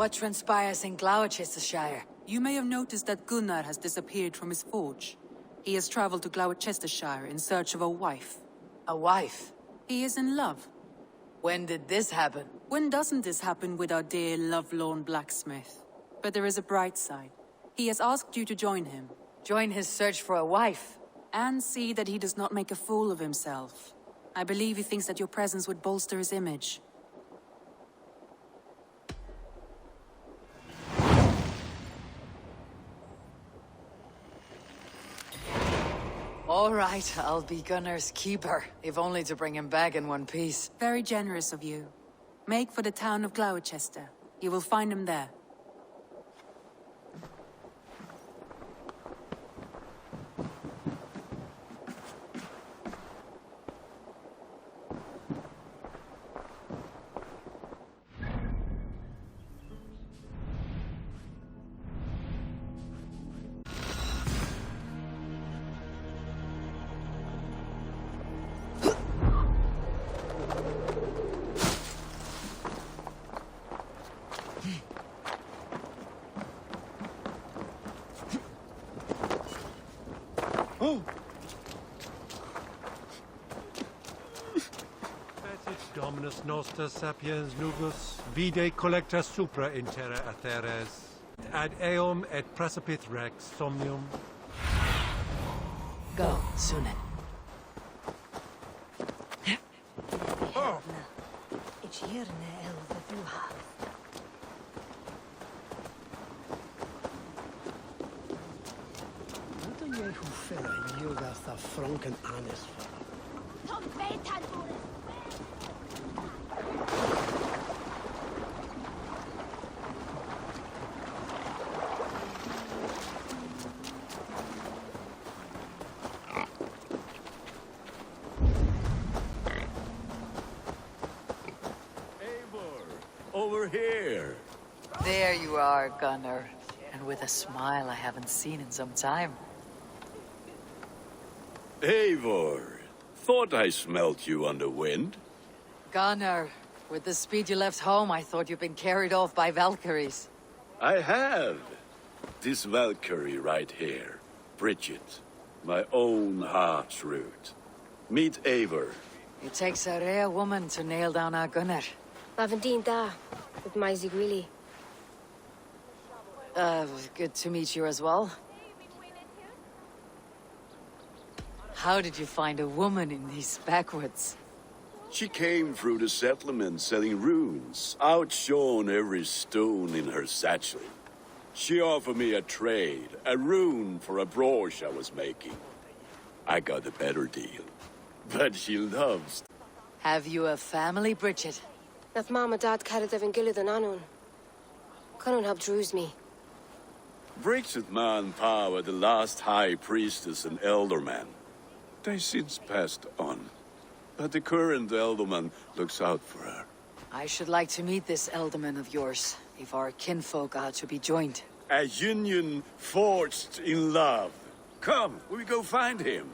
What transpires in Glowecestre? You may have noticed that Gunnar has disappeared from his forge. He has traveled to Glowecestre in search of a wife. A wife? He is in love. When did this happen? When doesn't this happen with our dear lovelorn blacksmith? But there is a bright side. He has asked you to join him. Join his search for a wife? And see that he does not make a fool of himself. I believe he thinks that your presence would bolster his image. All right, I'll be Gunnar's keeper, if only to bring him back in one piece. Very generous of you. Make for the town of Glowecestre. You will find him there. Dominus noster sapiens nubus, vide collecta supra in terra atheres, ad eum et precipit rex somnium. Go, Sunan. Franken anis. Over here. There you are, Gunnar. And with a smile I haven't seen in some time. Eivor, thought I smelt you on the wind. Gunnar, with the speed you left home, I thought you'd been carried off by Valkyries. I have. This Valkyrie right here, Bridget, my own heart's root. Meet Eivor. It takes a rare woman to nail down our Gunnar. Lavendine da, with Maisie Greeley. Good to meet you as well. How did you find a woman in these backwoods? She came through the settlement selling runes, outshone every stone in her satchel. She offered me a trade, a rune for a brooch I was making. I got a better deal, but she loves. Have you a family, Bridget? Nath Mom and Dad carried Evan Gillid and Anun. Couldn't help druise me. Bridget Man Pa were the last high priestess and elderman. They since passed on, but the current elderman looks out for her. I should like to meet this elderman of yours, if our kinfolk are to be joined. A union forged in love. Come, we go find him.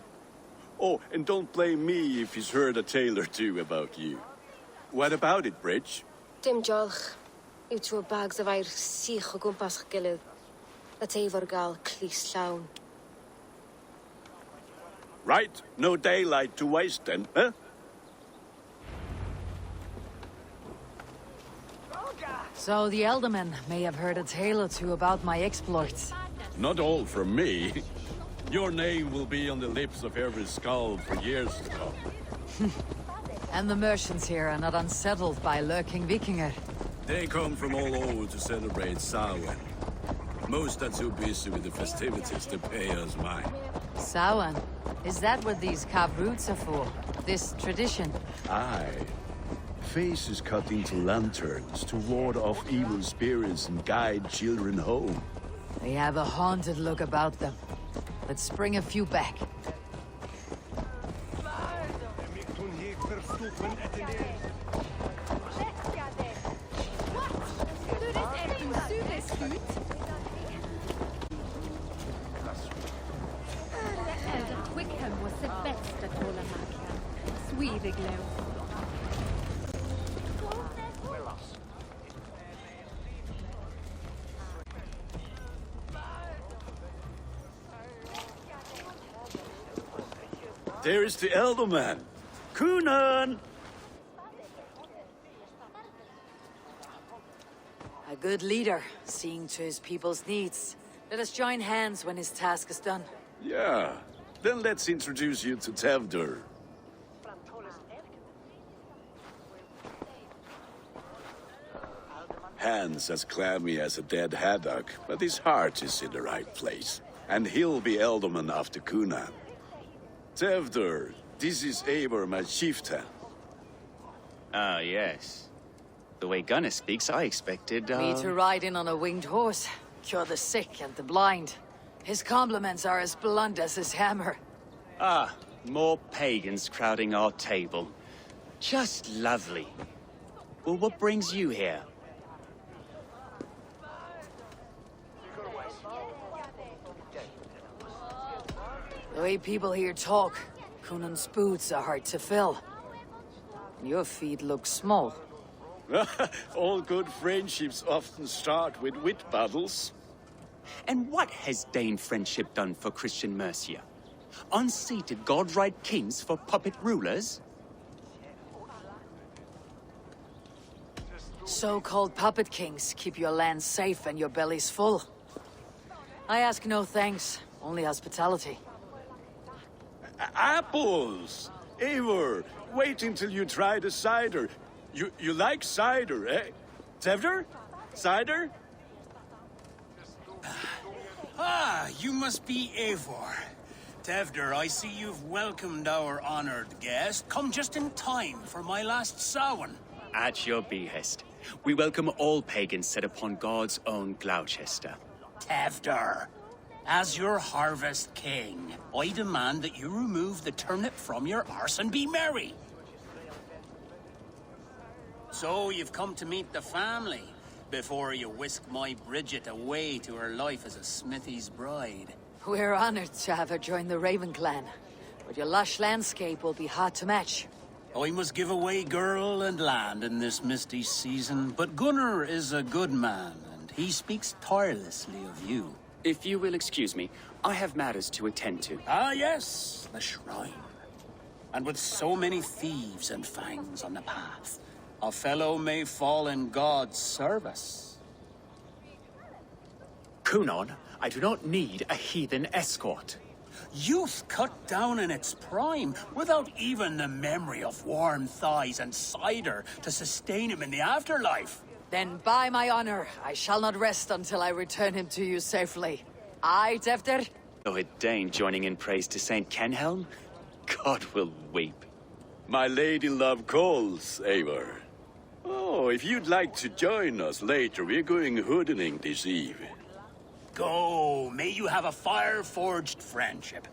Oh, and don't blame me if he's heard a tale or two about you. What about it, Bridge? Dim jolch. You two bags of air sich o gwmpas Gillid. That Eivor gal clis llawn. Right, no daylight to waste then, huh? So the Elderman may have heard a tale or two about my exploits. Not all from me. Your name will be on the lips of every skull for years to come. And the merchants here are not unsettled by lurking Vikinger. They come from all over to celebrate Samhain. Most are too busy with the festivities to pay us mind. Samhain? Is that what these carved roots are for? This tradition? Aye. Faces cut into lanterns to ward off evil spirits and guide children home. They have a haunted look about them. Let's bring a few back. Wicker was the best at all magic. Sweet glow. there is the elder man. Kunan! A good leader, seeing to his people's needs. Let us join hands when his task is done. Yeah. Then let's introduce you to Tevdur. Hands as clammy as a dead haddock, but his heart is in the right place. And he'll be Elderman after Kunan. Tevdur, this is Eivor, my chieftain. Ah, yes. The way Gunnar speaks, I expected, Me to ride in on a winged horse, cure the sick and the blind. His compliments are as blunt as his hammer. Ah, more pagans crowding our table. Just lovely. Well, what brings you here? The way people here talk, Kunan's boots are hard to fill. Your feet look small. All good friendships often start with wit battles. And what has Dane friendship done for Christian Mercia? Unseated godright kings for puppet rulers? So-called puppet kings keep your land safe and your bellies full. I ask no thanks, only hospitality. Apples! Eivor, wait until you try the cider. You like cider, eh? Tevdur? Cider? Ah, you must be Eivor. Tevdur, I see you've welcomed our honored guest. Come just in time for my last Samhain. At your behest. We welcome all pagans set upon God's own Glowecestre. Tevdur, as your harvest king, I demand that you remove the turnip from your arse and be merry. So you've come to meet the family before you whisk my Bridget away to her life as a smithy's bride. We're honored to have her join the Raven clan, but your lush landscape will be hard to match. I must give away girl and land in this misty season, but Gunnar is a good man, and he speaks tirelessly of you. If you will excuse me, I have matters to attend to. Ah, yes, the shrine. And with so many thieves and fangs on the path, a fellow may fall in God's service. Kunan, I do not need a heathen escort. Youth cut down in its prime, without even the memory of warm thighs and cider to sustain him in the afterlife. Then by my honor, I shall not rest until I return him to you safely. Aye, Tevdur? Though a Dane joining in praise to Saint Kenhelm? God will weep. My lady love calls, Eivor. Oh, if you'd like to join us later, we're going hoodening this eve. Go, may you have a fire-forged friendship.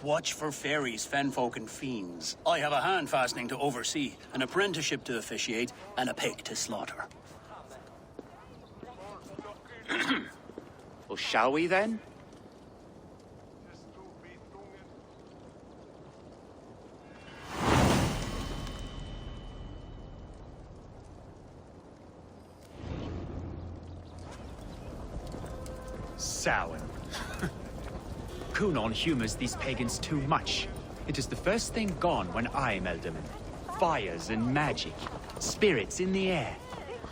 Watch for fairies, fenfolk, and fiends. I have a hand fastening to oversee, an apprenticeship to officiate, and a pig to slaughter. Well, shall we then? Samhain. Kunan humors these pagans too much. It is the first thing gone when I'm Elderman. Fires and magic, spirits in the air.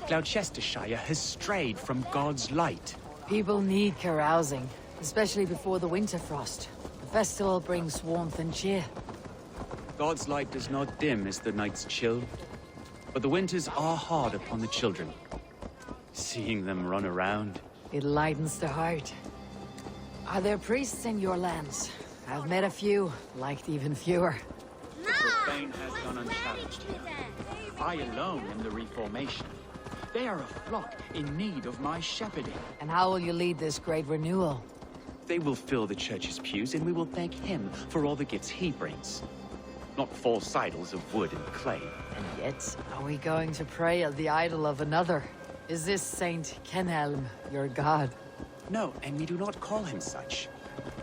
Gloucestershire has strayed from God's light. People need carousing, especially before the winter frost. The festival brings warmth and cheer. God's light does not dim as the nights chill, but the winters are hard upon the children. Seeing them run around. It lightens the heart. Are there priests in your lands? I've met a few, liked even fewer. The profane has gone unchallenged here. I alone am the reformation. They are a flock in need of my shepherding. And how will you lead this great renewal? They will fill the church's pews, and we will thank him for all the gifts he brings. Not false idols of wood and clay. And yet, are we going to pray at the idol of another? Is this Saint Kenhelm your god? No, and we do not call him such.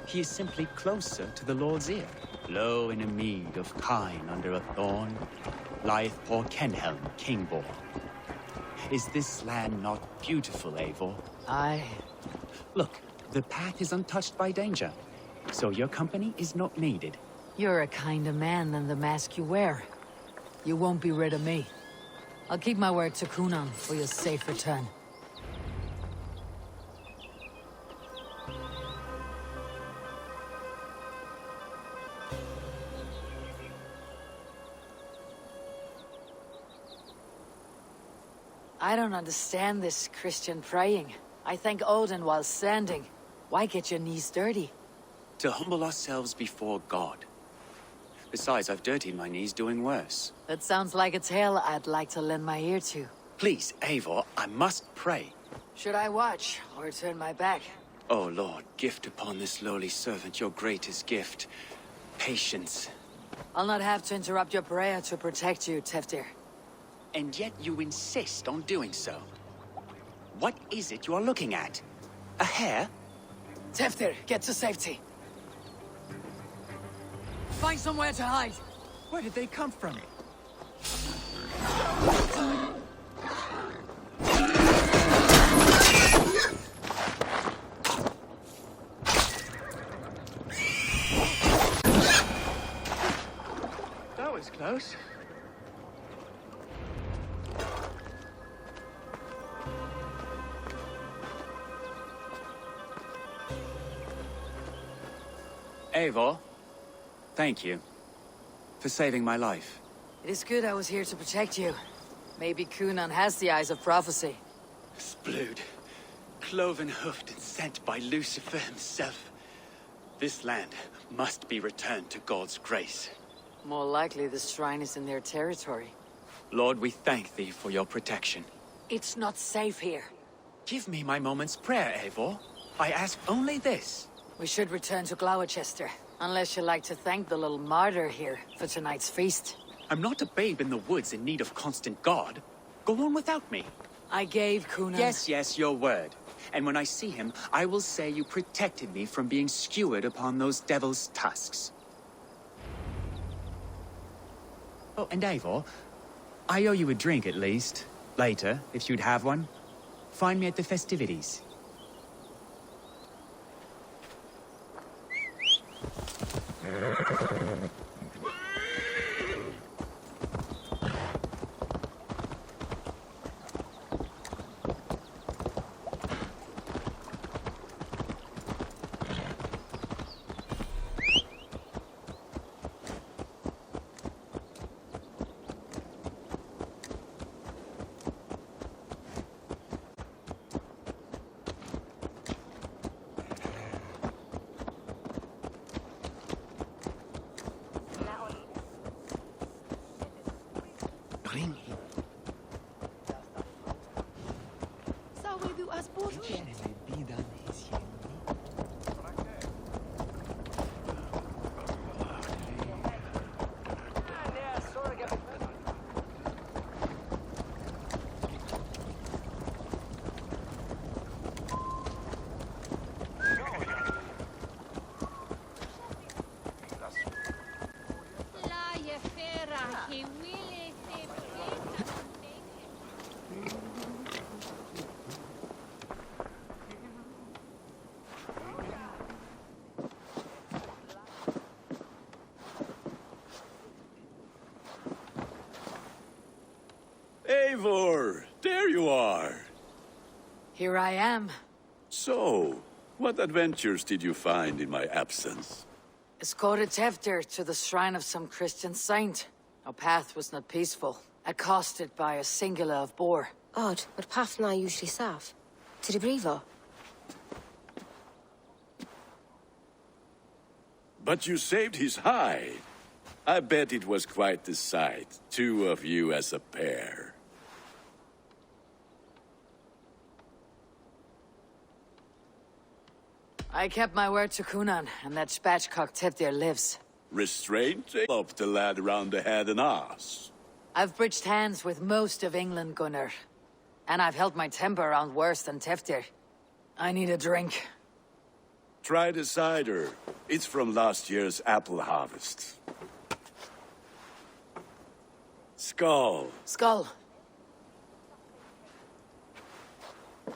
He is simply closer to the Lord's ear. Low in a mead of kine under a thorn, lieth poor Kenhelm, king-born. Is this land not beautiful, Eivor? Aye. Look, the path is untouched by danger, so your company is not needed. You're a kinder man than the mask you wear. You won't be rid of me. I'll keep my word to Kunan for your safe return. I don't understand this Christian praying. I thank Odin while standing. Why get your knees dirty? To humble ourselves before God. Besides, I've dirtied my knees doing worse. That sounds like a tale I'd like to lend my ear to. Please, Eivor, I must pray. Should I watch, or turn my back? Oh Lord, gift upon this lowly servant your greatest gift. Patience. I'll not have to interrupt your prayer to protect you, Teftir. And yet you insist on doing so. What is it you are looking at? A hare? Teftir, get to safety. Find somewhere to hide. Where did they come from? That was close. Eivor, thank you for saving my life. It is good I was here to protect you. Maybe Kunan has the eyes of prophecy. Splood, cloven-hoofed and sent by Lucifer himself. This land must be returned to God's grace. More likely the shrine is in their territory. Lord, we thank thee for your protection. It's not safe here. Give me my moment's prayer, Eivor. I ask only this. We should return to Glowecestre, unless you like to thank the little martyr here for tonight's feast. I'm not a babe in the woods in need of constant guard. Go on without me. I gave Kunan... Yes, your word. And when I see him, I will say you protected me from being skewered upon those devil's tusks. Oh, and Eivor, I owe you a drink at least. Later, if you'd have one. Find me at the festivities. Eivor, there you are. Here I am. So, what adventures did you find in my absence? Escorted Teftir to the shrine of some Christian saint. Our path was not peaceful, accosted by a singular of boar. Odd, but path na usually safe. To the brievo. But you saved his hide. I bet it was quite the sight, two of you as a pair. I kept my word to Kunan, and that spatchcock Teftir lives. Restraint up the lad around the head and ass. I've bridged hands with most of England, Gunnar. And I've held my temper around worse than Teftir. I need a drink. Try the cider. It's from last year's apple harvest. Skull. Skull.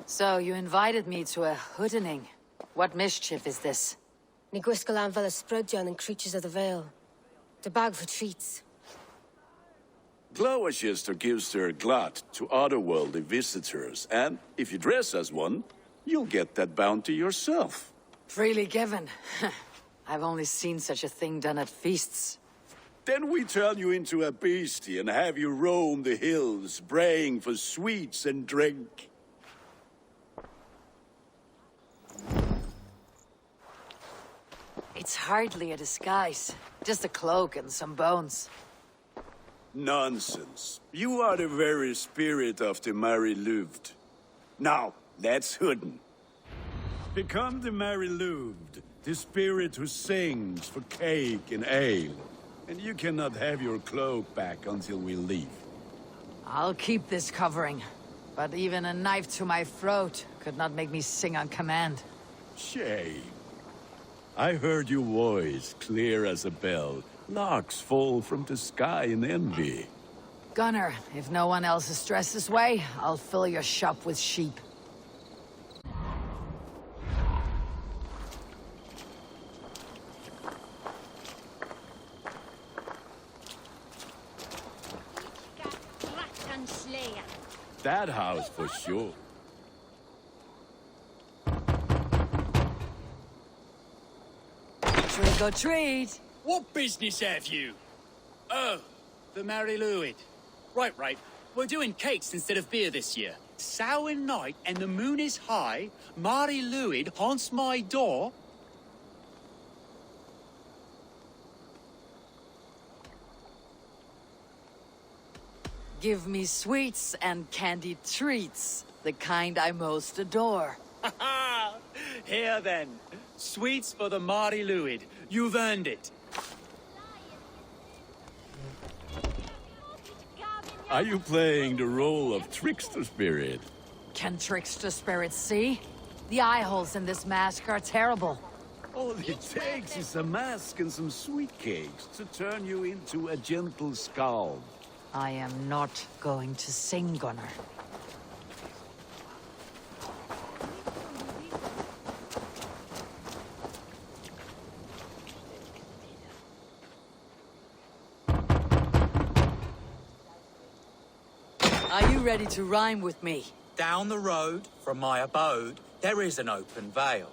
So, you invited me to a hoodening. What mischief is this? Ni gwisgal anfel ysbrydion and creatures of the Vale. The bag for treats. Glowecestre gives their glut to otherworldly visitors, and if you dress as one, you'll get that bounty yourself. Freely given. I've only seen such a thing done at feasts. Then we turn you into a beastie and have you roam the hills, braying for sweets and drink. It's hardly a disguise. Just a cloak and some bones. Nonsense. You are the very spirit of the Mary Louved. Now, let's hoodin. Become the Mary Louved, the spirit who sings for cake and ale. And you cannot have your cloak back until we leave. I'll keep this covering. But even a knife to my throat could not make me sing on command. Shame. I heard your voice clear as a bell. Larks fall from the sky in envy. Gunner, if no one else is dressed this way, I'll fill your shop with sheep. That house for sure. Trick or treat! What business have you? Oh, the Mary Louid. Right. We're doing cakes instead of beer this year. Samhain night and the moon is high. Mary Louid haunts my door. Give me sweets and candied treats, the kind I most adore. Here then, sweets for the Mary Louid. You've earned it. Are you playing the role of trickster spirit? Can trickster spirits see? The eye holes in this mask are terrible. All it takes is a mask and some sweet cakes to turn you into a gentle skull. I am not going to sing, Gunner. Are you ready to rhyme with me? Down the road from my abode, there is an open vale.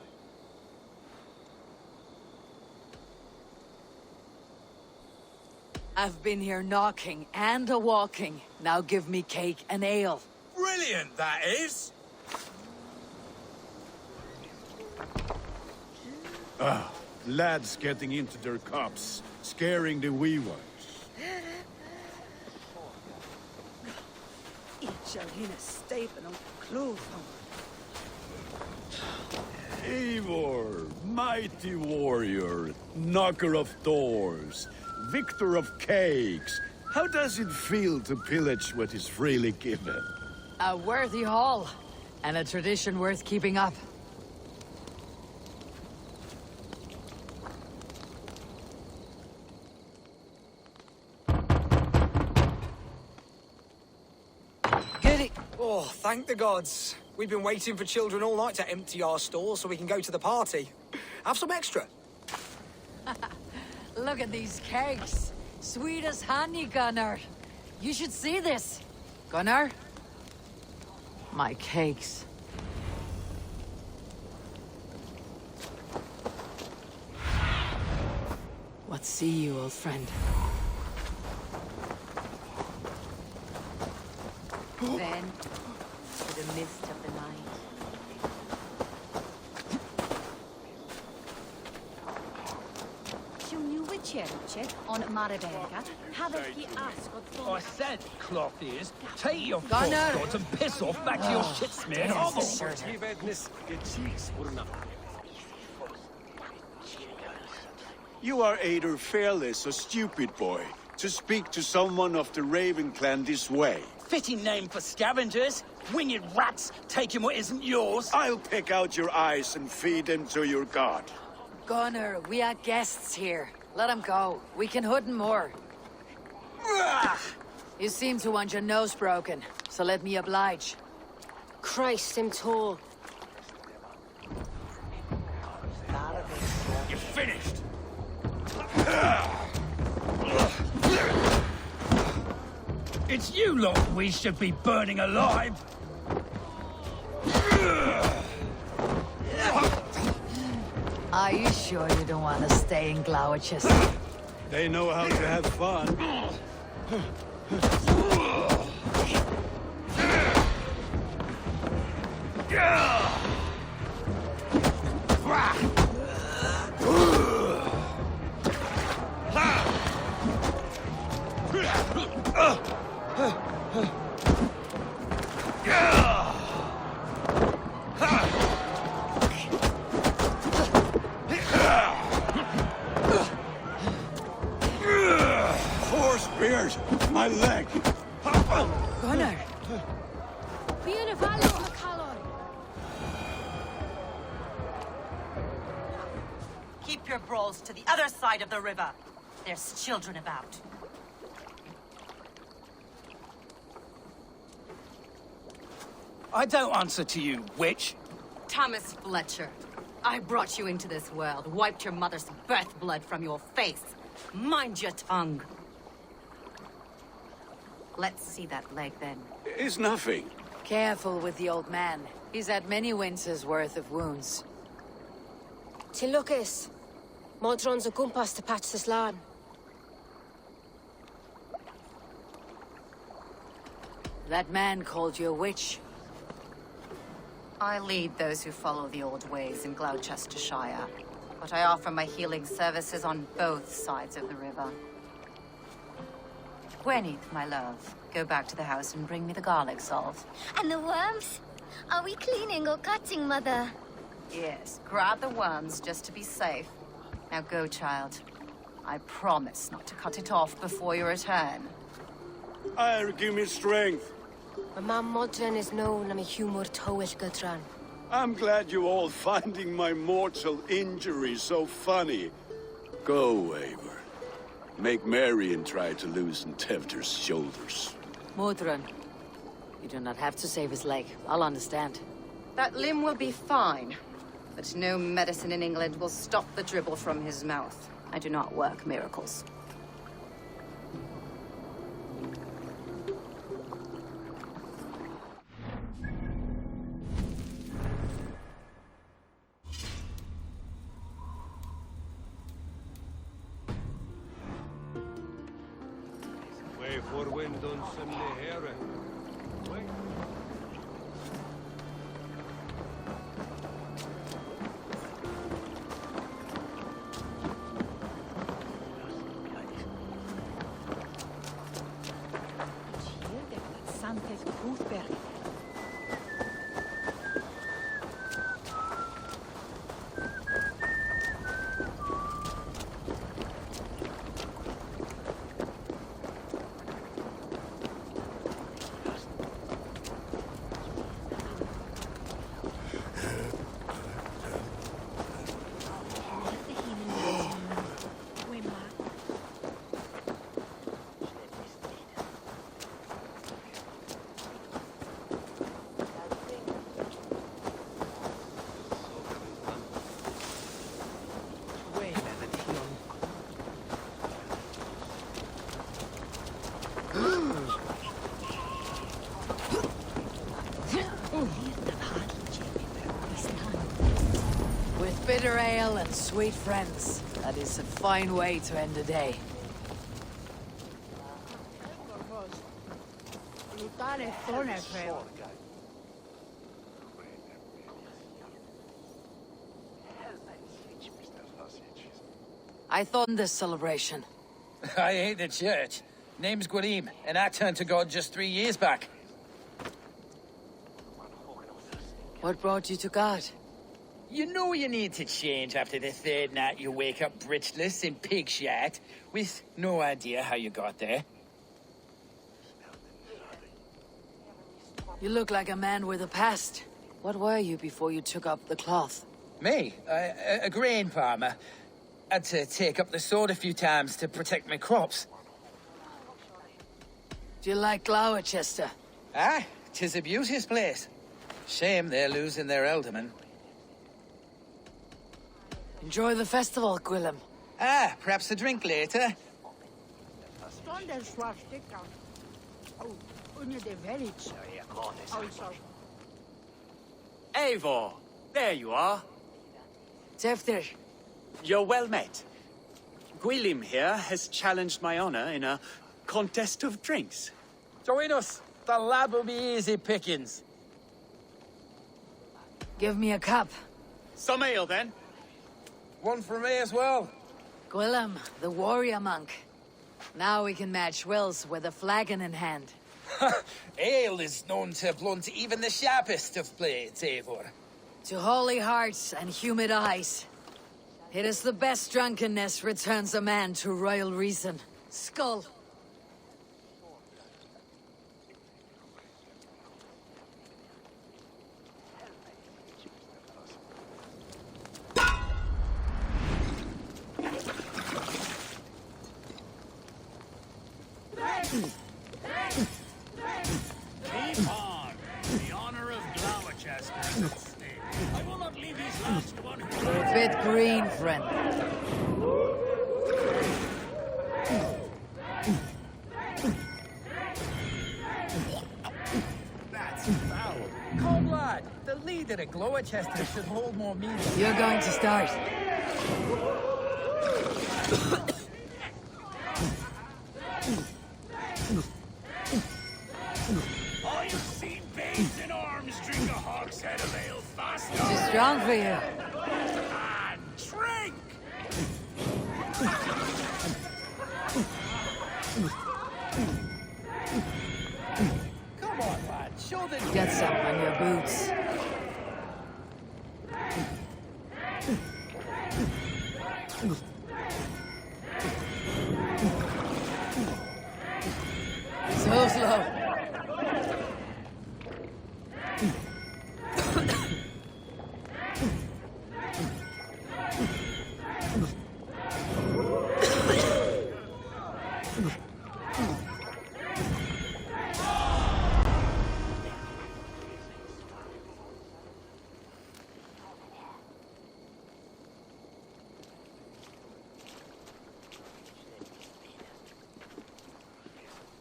I've been here knocking and a-walking. Now give me cake and ale. Brilliant, that is! Lads getting into their cups, scaring the wee ones. Eivor, mighty warrior, knocker of doors, victor of cakes. How does it feel to pillage what is freely given? A worthy haul, and a tradition worth keeping up. Goody. Oh, thank the gods. We've been waiting for children all night to empty our stores so we can go to the party. Have some extra. Look at these cakes. Sweet as honey, Gunnar. You should see this. Gunnar? My cakes. What see you, old friend? Then, through the mist of the night. On Maraberga, have a the ask I said, cloth ears, take your Gunnar! foot and piss off back to your shit smear. You are either fearless or stupid, boy, to speak to someone of the Raven clan this way. Fitting name for scavengers, winged rats, taking what isn't yours. I'll pick out your eyes and feed them to your god. Gunnar, we are guests here. Let him go. We can hood him more. You seem to want your nose broken, so let me oblige. Christ, I'm tall. You're finished. It's you lot we should be burning alive! Are you sure you don't want to stay in Glowecestre? They know how to have fun. Four spears! My leg! Gunnar! Keep your brawls to the other side of the river. There's children about. I don't answer to you, witch. Thomas Fletcher, I brought you into this world, wiped your mother's birth blood from your face. Mind your tongue. Let's see that leg, then. It's nothing. Careful with the old man. He's had many winters' worth of wounds. Tilukis. Modron's a gumpas to patch this land. That man called you a witch. I lead those who follow the old ways in Gloucestershire, but I offer my healing services on both sides of the river. Gweneth, my love, go back to the house and bring me the garlic salt. And the worms? Are we cleaning or cutting, Mother? Yes, grab the worms just to be safe. Now go, child. I promise not to cut it off before you return. Give me strength. My mam Modron is known am a humor towish gudran. I'm glad you all finding my mortal injury so funny. Go, Eivor. Make merry and try to loosen Tevder's shoulders. Modron, you do not have to save his leg. I'll understand. That limb will be fine, but no medicine in England will stop the dribble from his mouth. I do not work miracles. For wind on some heren. With bitter ale and sweet friends, that is a fine way to end the day. I thought in this celebration. I hate the church. Name's Gwarim, and I turned to God just 3 years back. What brought you to God? You know you need to change after the third night you wake up britchless in pig shat, with no idea how you got there. You look like a man with a past. What were you before you took up the cloth? Me? A grain farmer. Had to take up the sword a few times to protect my crops. Do you like Glowecestre? Aye, 'tis a beauteous place. Shame they're losing their alderman. Enjoy the festival, Gwillem. Ah, perhaps a drink later. Eivor, there you are. Tefter. You're well met. Gwilym here has challenged my honor in a contest of drinks. Join us. The lab will be easy pickings. Give me a cup. Some ale, then. One for me as well. Gwilym, the warrior monk. Now we can match wills with a flagon in hand. Ale is known to blunt even the sharpest of blades, Eivor. To holy hearts and humid eyes. It is the best drunkenness returns a man to royal reason. Skull. Keep on. The honor of Glowecestre is at stake. I will not leave these last one who... You're a bit green, friend. That's foul. Come, lad. The leader of Glowecestre should hold more meaning. You're going to start. I have seen babes in arms drink a hogshead of ale faster. Too strong for you. And drink! Come on, lad. Show them. Get some on your boots. So slow.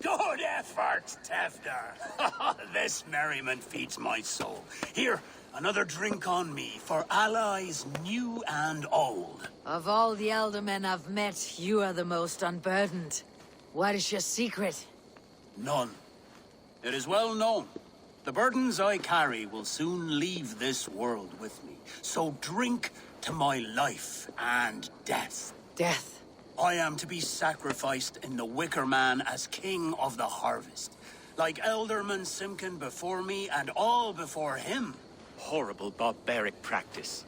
Good effort, Tefter. This merriment feeds my soul. Here, another drink on me for allies new and old. Of all the elder men I've met, you are the most unburdened. What is your secret? None. It is well known. The burdens I carry will soon leave this world with me. So drink to my life and death. Death? I am to be sacrificed in the Wicker Man as king of the harvest. Like Elderman Simkin before me and all before him. Horrible barbaric practice.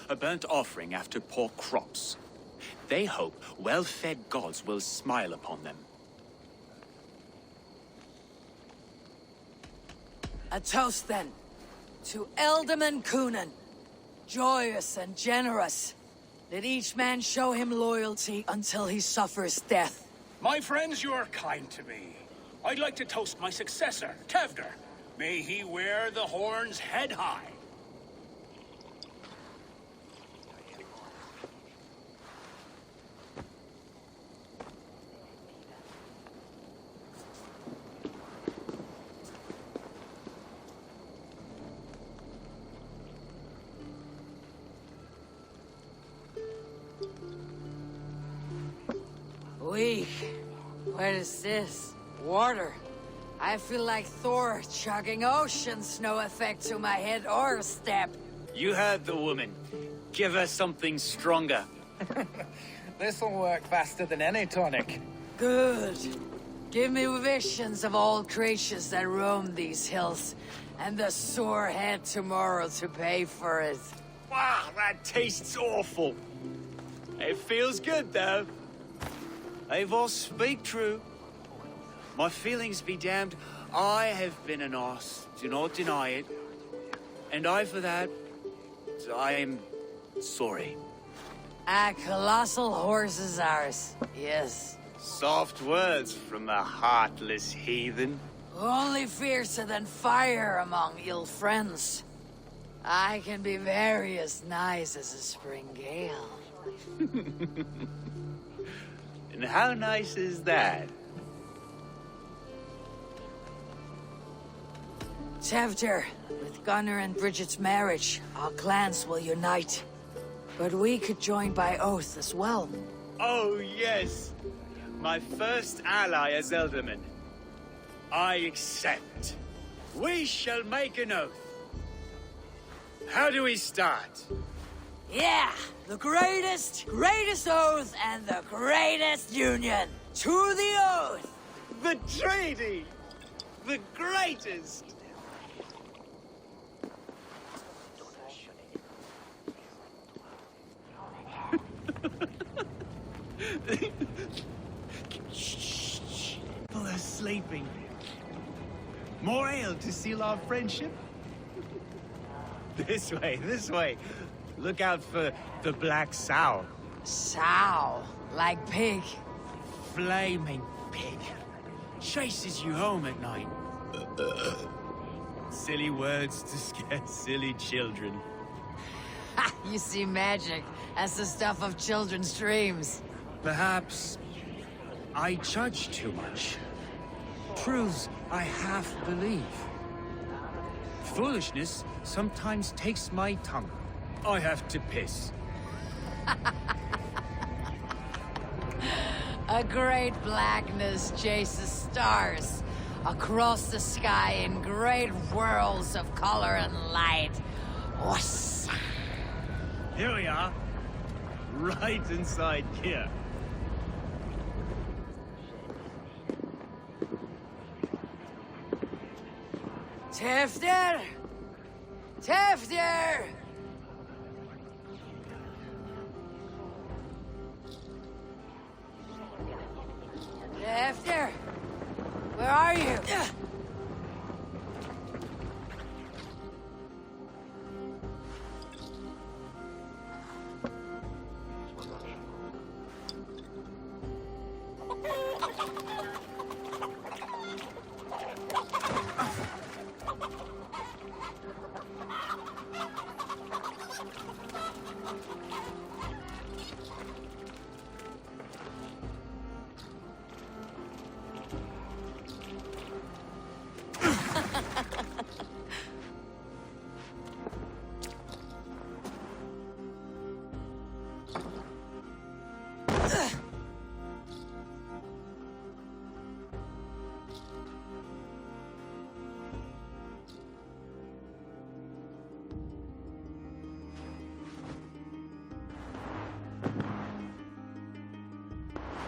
A burnt offering after poor crops. They hope well-fed gods will smile upon them. A toast, then. To Elderman Coonan. Joyous and generous. Let each man show him loyalty until he suffers death. My friends, you are kind to me. I'd like to toast my successor, Tefter. May he wear the horns head high. Weak. What is this? Water. I feel like Thor chugging oceans. No effect to my head or step. You heard the woman. Give her something stronger. This'll work faster than any tonic. Good. Give me visions of all creatures that roam these hills, and the sore head tomorrow to pay for it. Wow, that tastes awful. It feels good, though. Eivor, speak true. My feelings be damned. I have been an arse. Do not deny it. And I, for that, I am sorry. A colossal horse is ours. Yes. Soft words from a heartless heathen. Only fiercer than fire among ill friends. I can be very as nice as a spring gale. And how nice is that? Tevdir, with Gunnar and Bridget's marriage, our clans will unite. But we could join by oath as well. Oh, yes. My first ally as Elderman. I accept. We shall make an oath. How do we start? Yeah! The greatest oath and the greatest union! To the oath! The treaty! The greatest! People are sleeping. More ale to seal our friendship? This way, this way. Look out for the black sow. Sow? Like pig? Flaming pig. Chases you home at night. Silly words to scare silly children. Ha! You see magic. That's the stuff of children's dreams. Perhaps I judge too much. Truths I half believe. Foolishness sometimes takes my tongue. I have to piss. A great blackness chases stars across the sky in great whirls of color and light. Whoosh. Here we are. Right inside here. Tevdir! Tevdir! Tevdir! Where are you?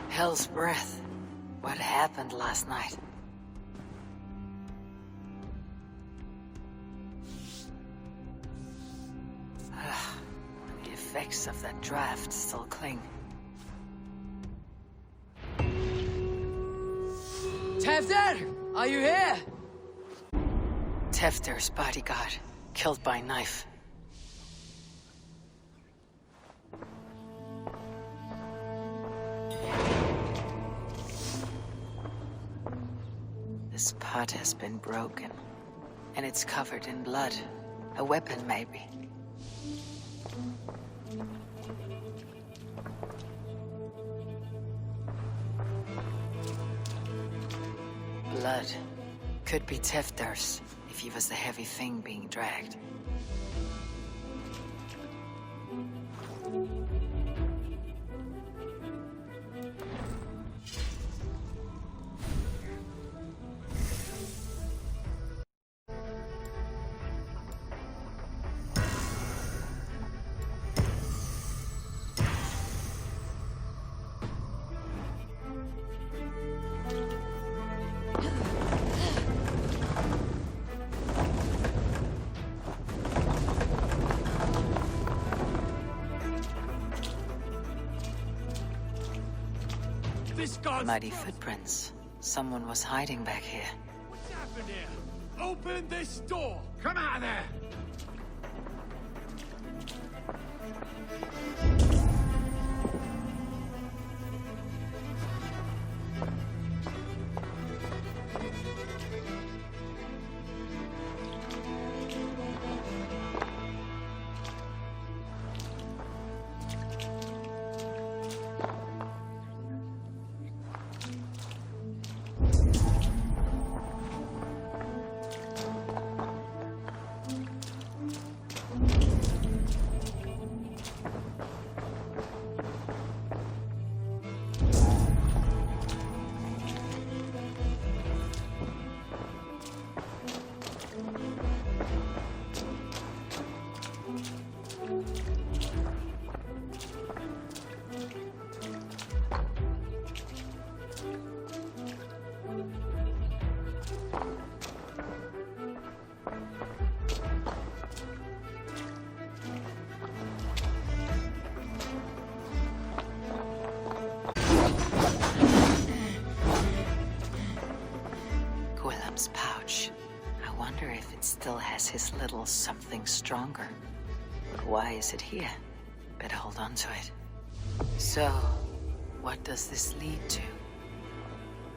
Hell's breath. What happened last night? The effects of that draft still cling. Tevdir! Are you here? Tevdir's bodyguard, killed by knife. This pot has been broken, and it's covered in blood. A weapon, maybe. Blood. Could be Tevdir's, if he was the heavy thing being dragged. Muddy footprints. Someone was hiding back here. What's happened here? Open this door! Come out of there! has his little something stronger. But why is it here? Better hold on to it. So, what does this lead to?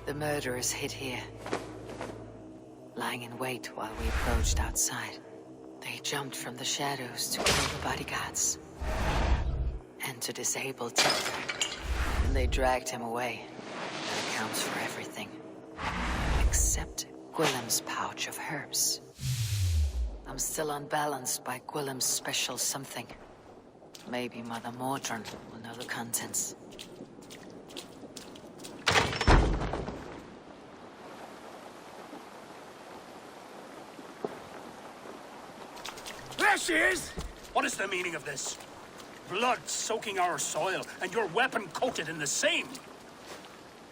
The murderers hid here, lying in wait while we approached outside. They jumped from the shadows to kill the bodyguards and to disable Tefter. And they dragged him away. That accounts for everything. Except Gwillem's pouch of herbs. I'm still unbalanced by Gwillem's special something. Maybe Mother Modron will know the contents. There she is! What is the meaning of this? Blood soaking our soil, and your weapon coated in the same!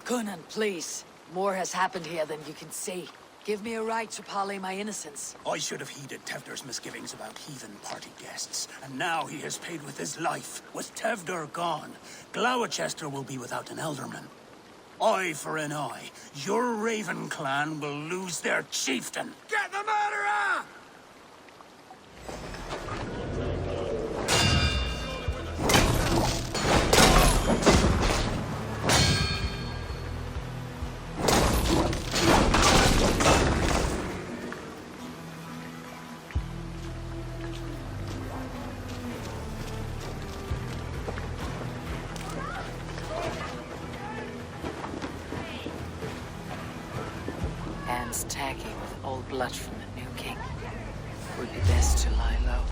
Coonan, please. More has happened here than you can see. Give me a right to parley my innocence. I should have heeded Tevder's misgivings about heathen party guests, and now he has paid with his life. With Tevder gone, Glowecestre will be without an elderman. Eye for an eye. Your Raven clan will lose their chieftain. Get the murderer! Hands tacky with old blood from the new king. Would be best to lie low.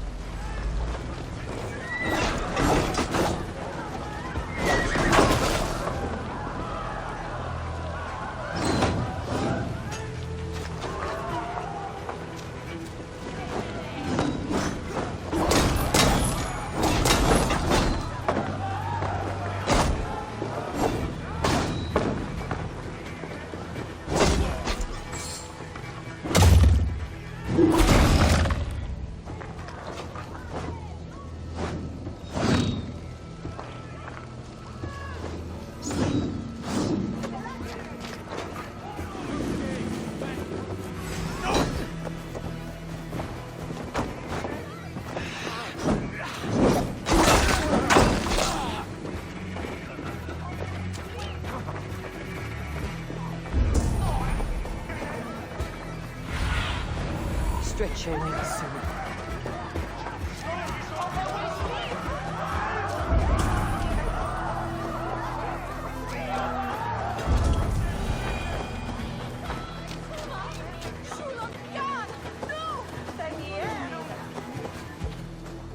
Stretch your wings, sir.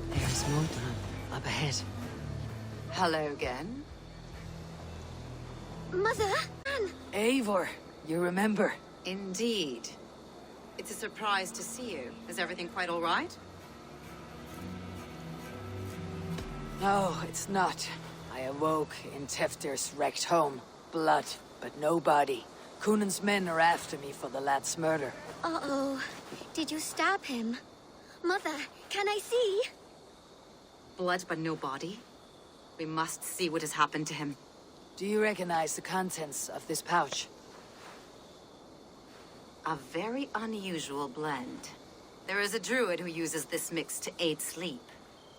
There's Modron up ahead. Hello again. Mother? Eivor, you remember? Indeed. It's a surprise to see you. Is everything quite all right? No, it's not. I awoke in Tefter's wrecked home. Blood, but no body. Coonan's men are after me for the lad's murder. Uh-oh. Did you stab him? Mother, can I see? Blood but no body? We must see what has happened to him. Do you recognize the contents of this pouch? A very unusual blend. There is a druid who uses this mix to aid sleep.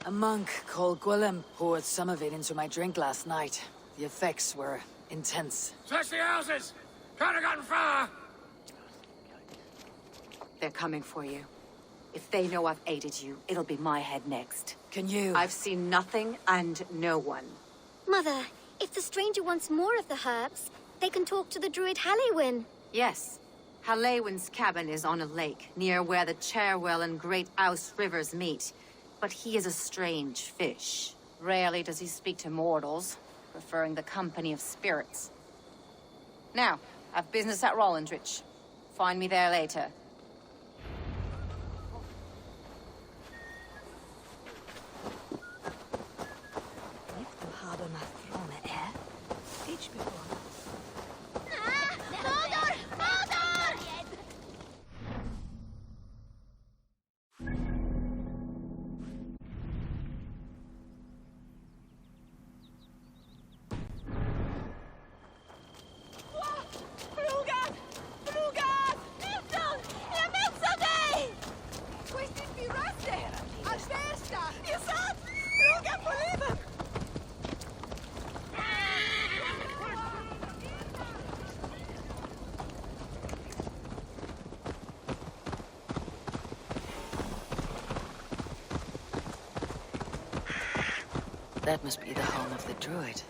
A monk called Gwillem poured some of it into my drink last night. The effects were intense. Search the houses! Can't have gotten far! They're coming for you. If they know I've aided you, it'll be my head next. Can you? I've seen nothing and no one. Mother, if the stranger wants more of the herbs, they can talk to the druid Halewyn. Yes. Halewyn's cabin is on a lake, near where the Cherwell and Great Ouse rivers meet. But he is a strange fish. Rarely does he speak to mortals, preferring the company of spirits. Now, I've business at Rollindrich. Find me there later. That must be the home of the druid.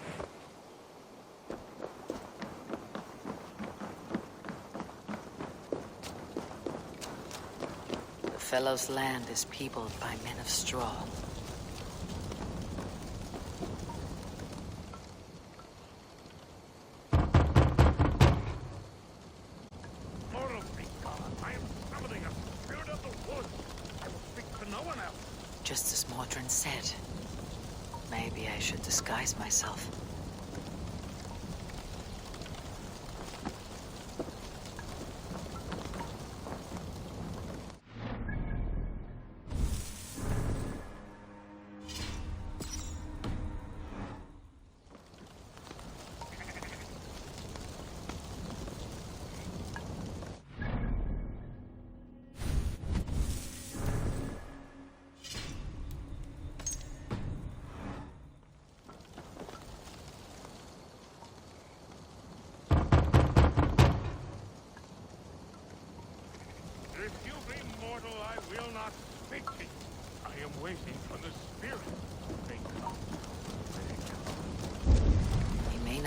The fellow's land is peopled by men of straw. Just as Modron said. Maybe I should disguise myself.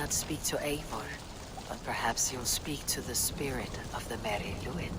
Speak to Eivor, but perhaps you'll speak to the spirit of the Merry Luid.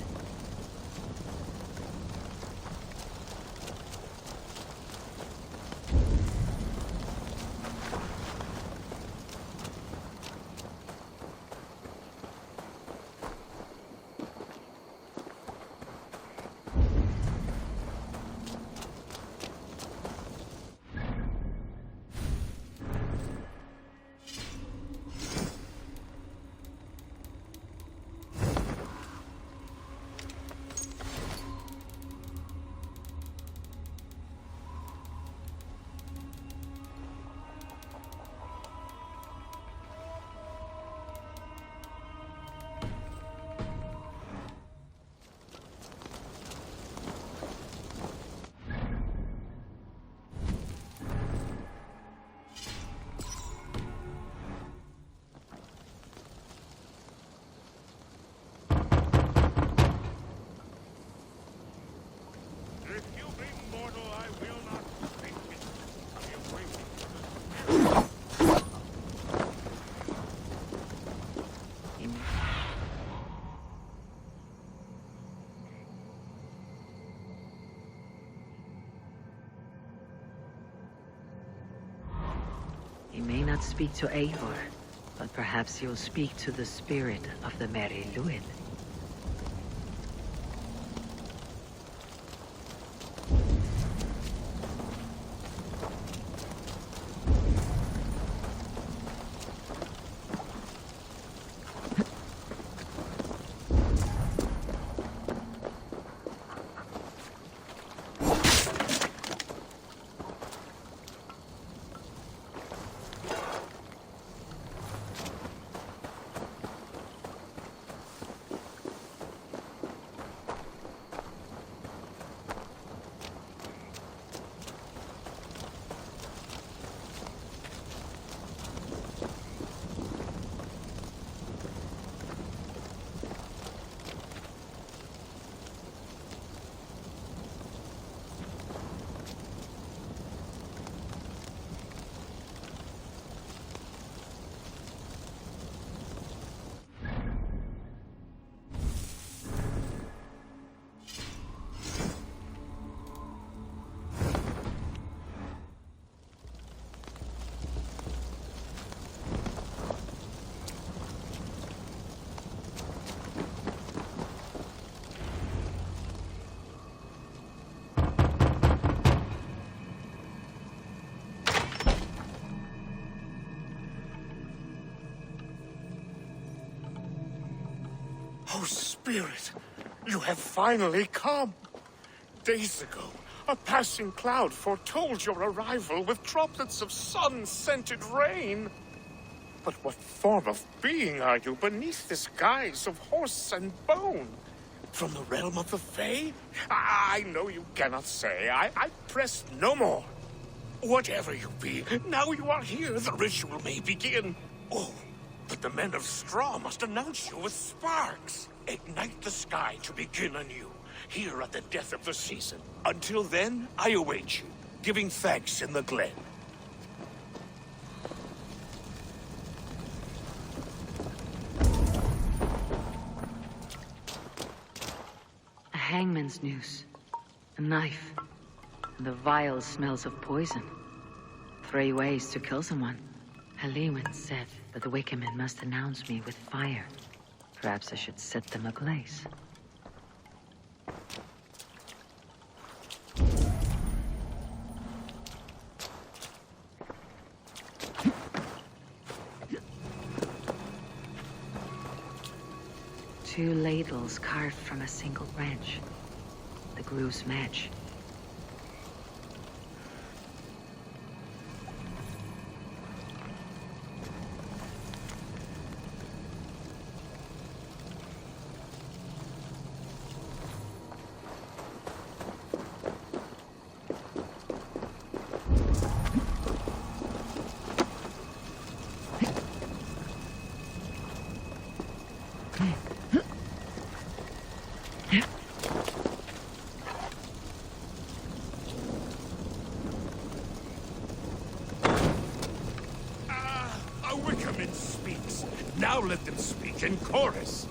You may not speak to Eivor, but perhaps you'll speak to the spirit of the Merry Luid. Oh, Spirit, you have finally come. Days ago, a passing cloud foretold your arrival with droplets of sun-scented rain. But what form of being are you beneath this guise of horse and bone? From the realm of the Fae? I know you cannot say. I press no more. Whatever you be, now you are here, the ritual may begin. Oh, but the men of straw must announce you with sparks. Ignite the sky to begin anew, here at the death of the season. Until then, I await you, giving thanks in the glen. hangman's noose, a knife, and the vile smells of poison. 3 ways to kill someone. Halewin said that the Wicker Man must announce me with fire. Perhaps I should set them ablaze. Two ladles carved from a single branch. The grooves match. A Wicker Man speaks. Now let them speak in chorus.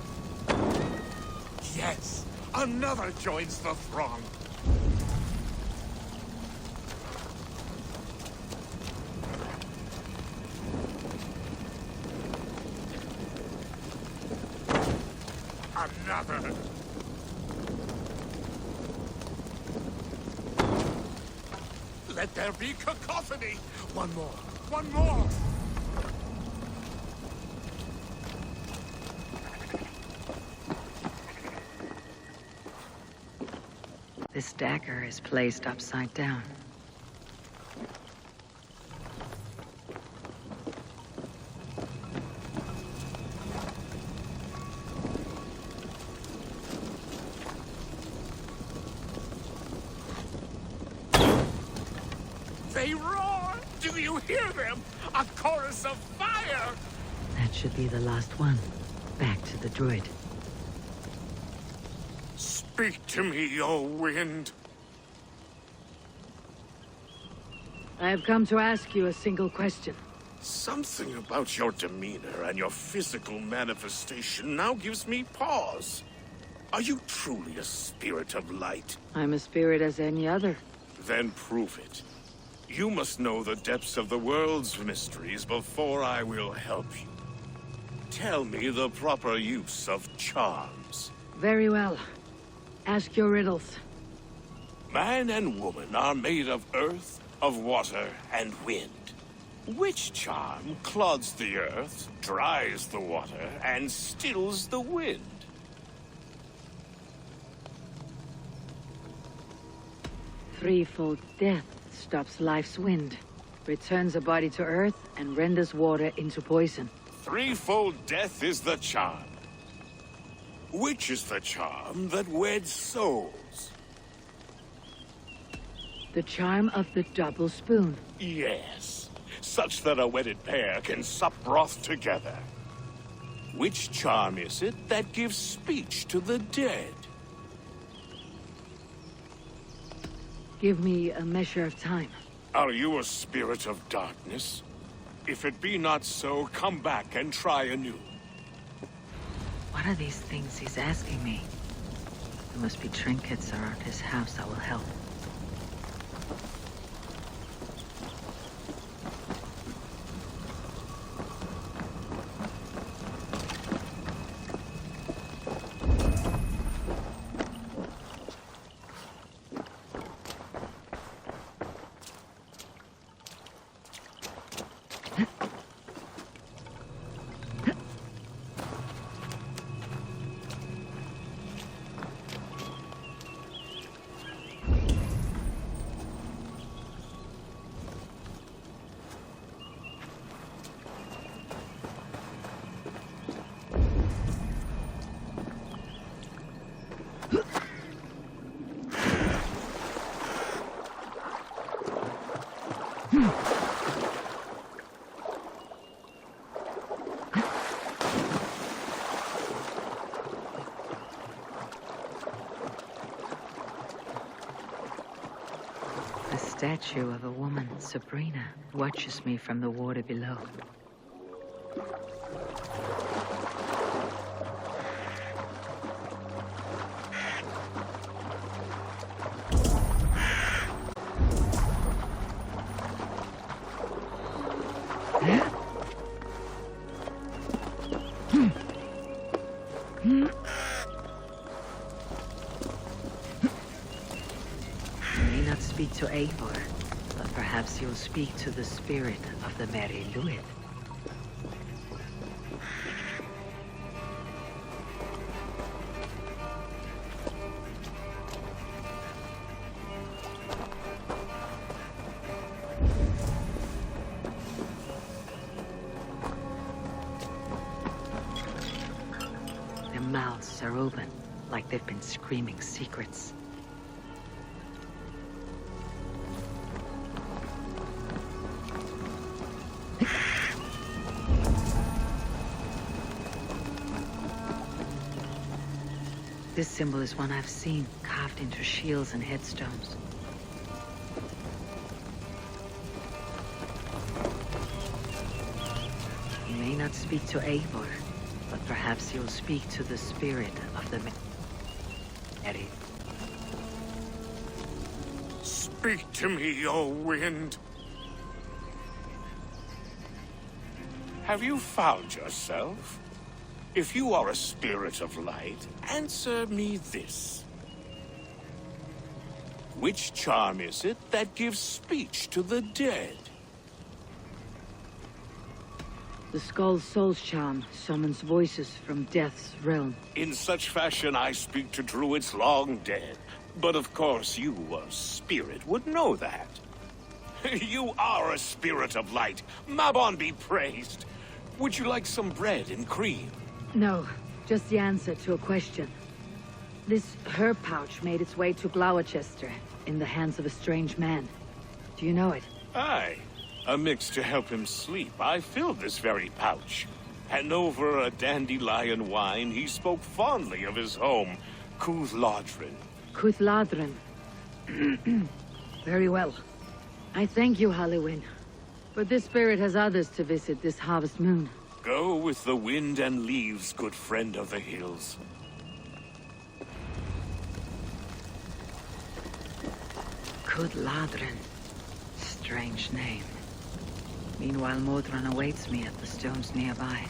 Yes, another joins the throng. Another. Let there be cacophony. One more. One more. This dagger is placed upside down. They roar! Do you hear them? A chorus of fire! That should be the last one. Back to the druid. Speak to me, O wind. I have come to ask you a single question. Something about your demeanor and your physical manifestation now gives me pause. Are you truly a spirit of light? I'm a spirit as any other. Then prove it. You must know the depths of the world's mysteries before I will help you. Tell me the proper use of charms. Very well. Ask your riddles. Man and woman are made of earth, of water, and wind. Which charm clods the earth, dries the water, and stills the wind? Threefold death stops life's wind, returns a body to earth, and renders water into poison. Threefold death is the charm. Which is the charm that weds souls? The charm of the double spoon. Yes, such that a wedded pair can sup broth together. Which charm is it that gives speech to the dead? Give me a measure of time. Are you a spirit of darkness? If it be not so, come back and try anew. What are these things he's asking me? There must be trinkets around his house that will help. The statue of a woman, Sabrina, watches me from the water below. to Eivor, but perhaps you'll speak to the spirit of the Merry Luid. Their mouths are open, like they've been screaming secrets. This symbol is one I've seen, carved into shields and headstones. You may not speak to Eivor, but perhaps you'll speak to the spirit of the Merry. Speak to me, O wind. Have you found yourself? If you are a spirit of light, answer me this. Which charm is it that gives speech to the dead? The Skull's Soul's charm summons voices from Death's realm. In such fashion I speak to druids long dead. But of course you, a spirit, would know that. You are a spirit of light. Mabon be praised. Would you like some bread and cream? No, just the answer to a question. This herb pouch made its way to Glowecestre in the hands of a strange man. Do you know it? Aye. A mix to help him sleep. I filled this very pouch. And over a dandelion wine, he spoke fondly of his home, Cuthladrin. Cuthladrin. Very well. I thank you, Halliwyn. But this spirit has others to visit this harvest moon. Go with the wind and leaves, good friend of the hills. Cuthladrin. Strange name. Meanwhile, Modron awaits me at the stones nearby.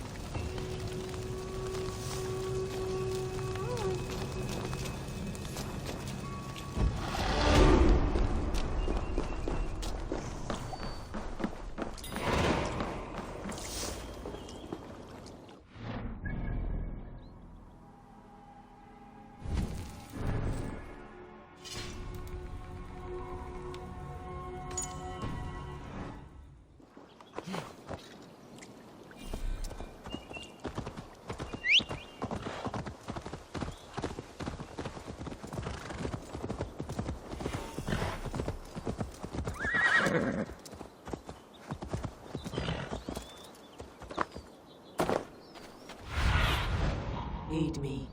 Aid me.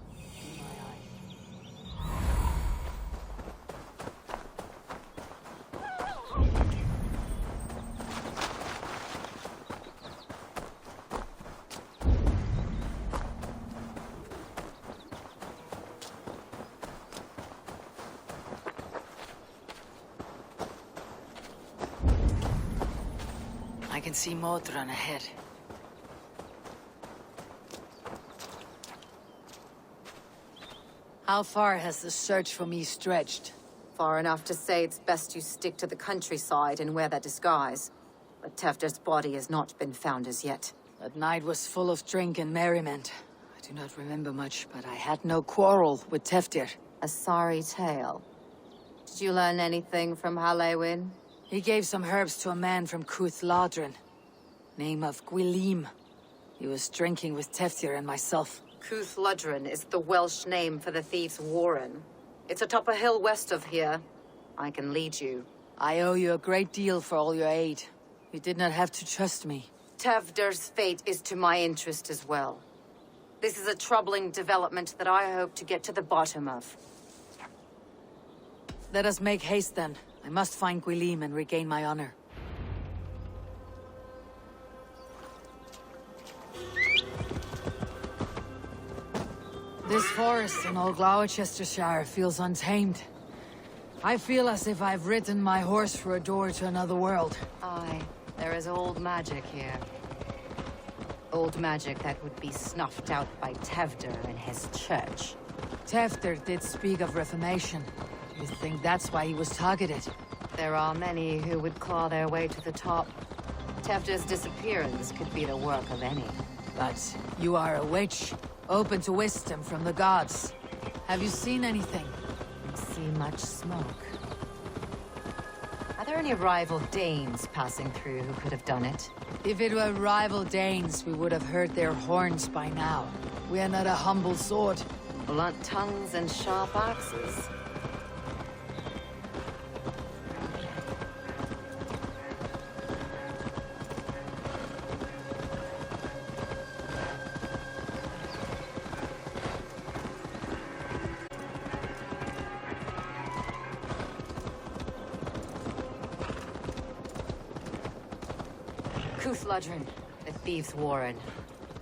I can see Modron ahead. How far has the search for me stretched? Far enough to say it's best you stick to the countryside and wear that disguise. But Tefder's body has not been found as yet. That night was full of drink and merriment. I do not remember much, but I had no quarrel with Tefder. A sorry tale. Did you learn anything from Halliwyn? He gave some herbs to a man from Cuthladrin. Name of Gwilym. He was drinking with Tefder and myself. Cuthladrin is the Welsh name for the thieves' warren. It's atop a hill west of here. I can lead you. I owe you a great deal for all your aid. You did not have to trust me. Tefder's fate is to my interest as well. This is a troubling development that I hope to get to the bottom of. Let us make haste then. I must find Gwilym and regain my honor. This forest in all Gloucestershire feels untamed. I feel as if I've ridden my horse through a door to another world. Aye, there is old magic here. Old magic that would be snuffed out by Tefder and his church. Tefder did speak of reformation. You think that's why he was targeted? There are many who would claw their way to the top. Tefta's disappearance could be the work of any. But you are a witch, open to wisdom from the gods. Have you seen anything? See much smoke. Are there any rival Danes passing through who could have done it? If it were rival Danes, we would have heard their horns by now. We are not a humble sword. Blunt tongues and sharp axes. Modron, the Thieves' Warren.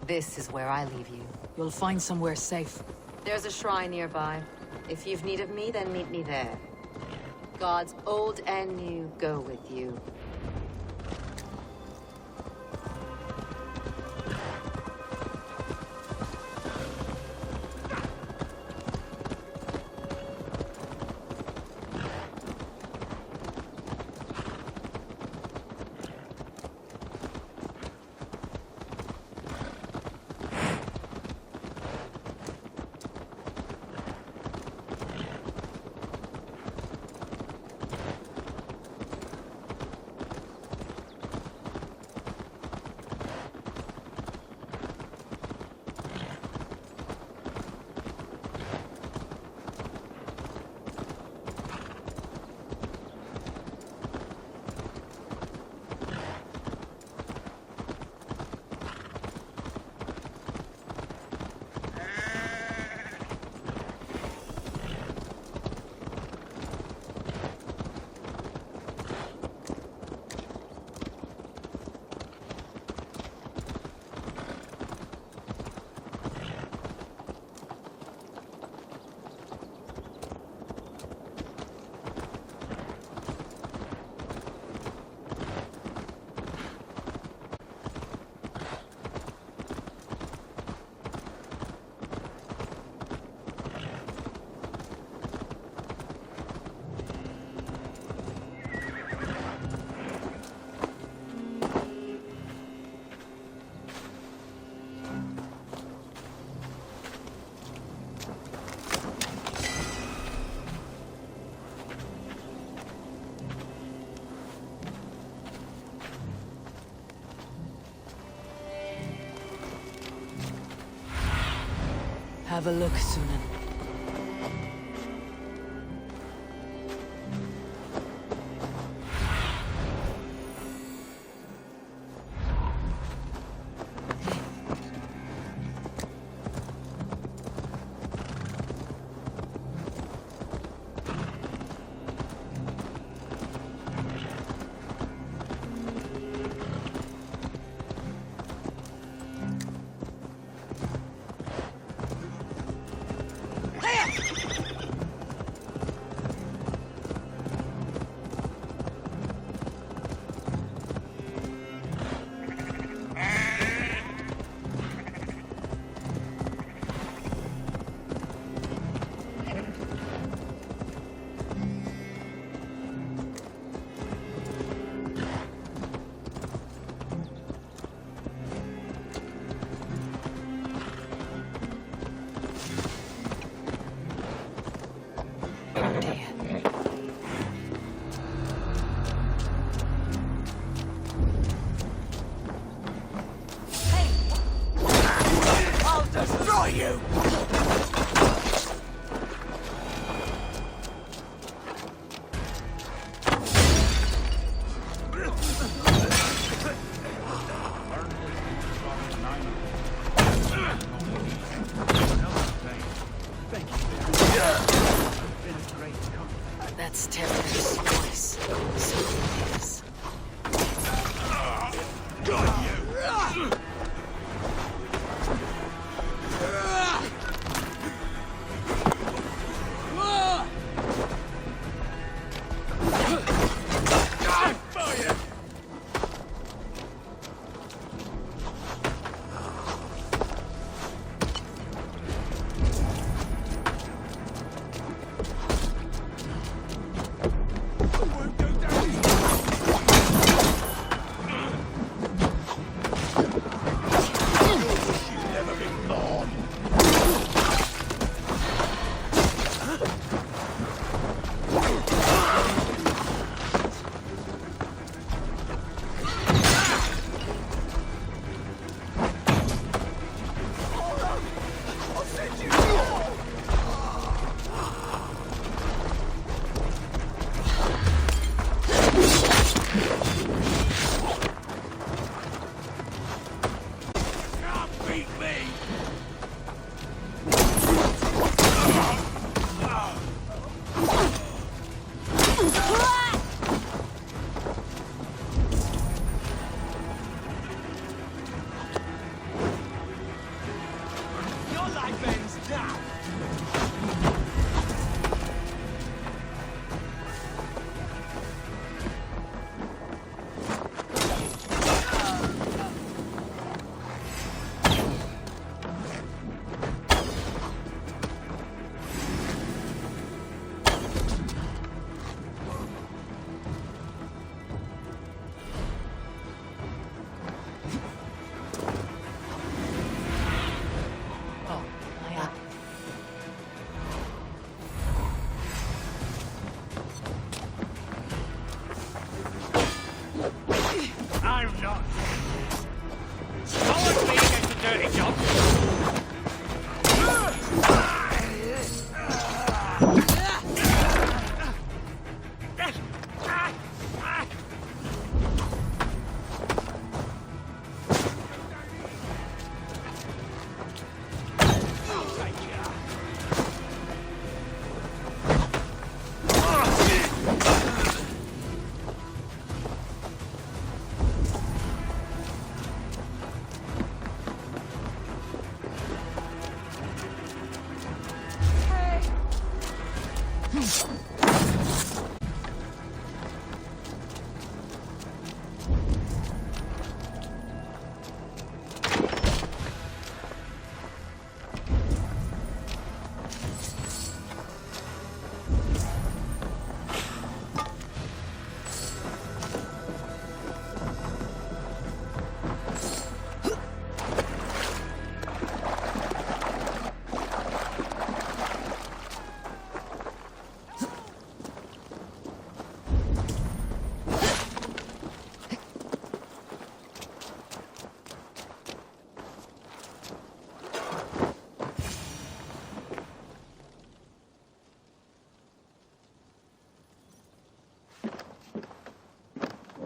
This is where I leave you. You'll find somewhere safe. There's a shrine nearby. If you've need of me, then meet me there. Gods old and new go with you. Have a look, Sunan. That's Terra's voice. So it is.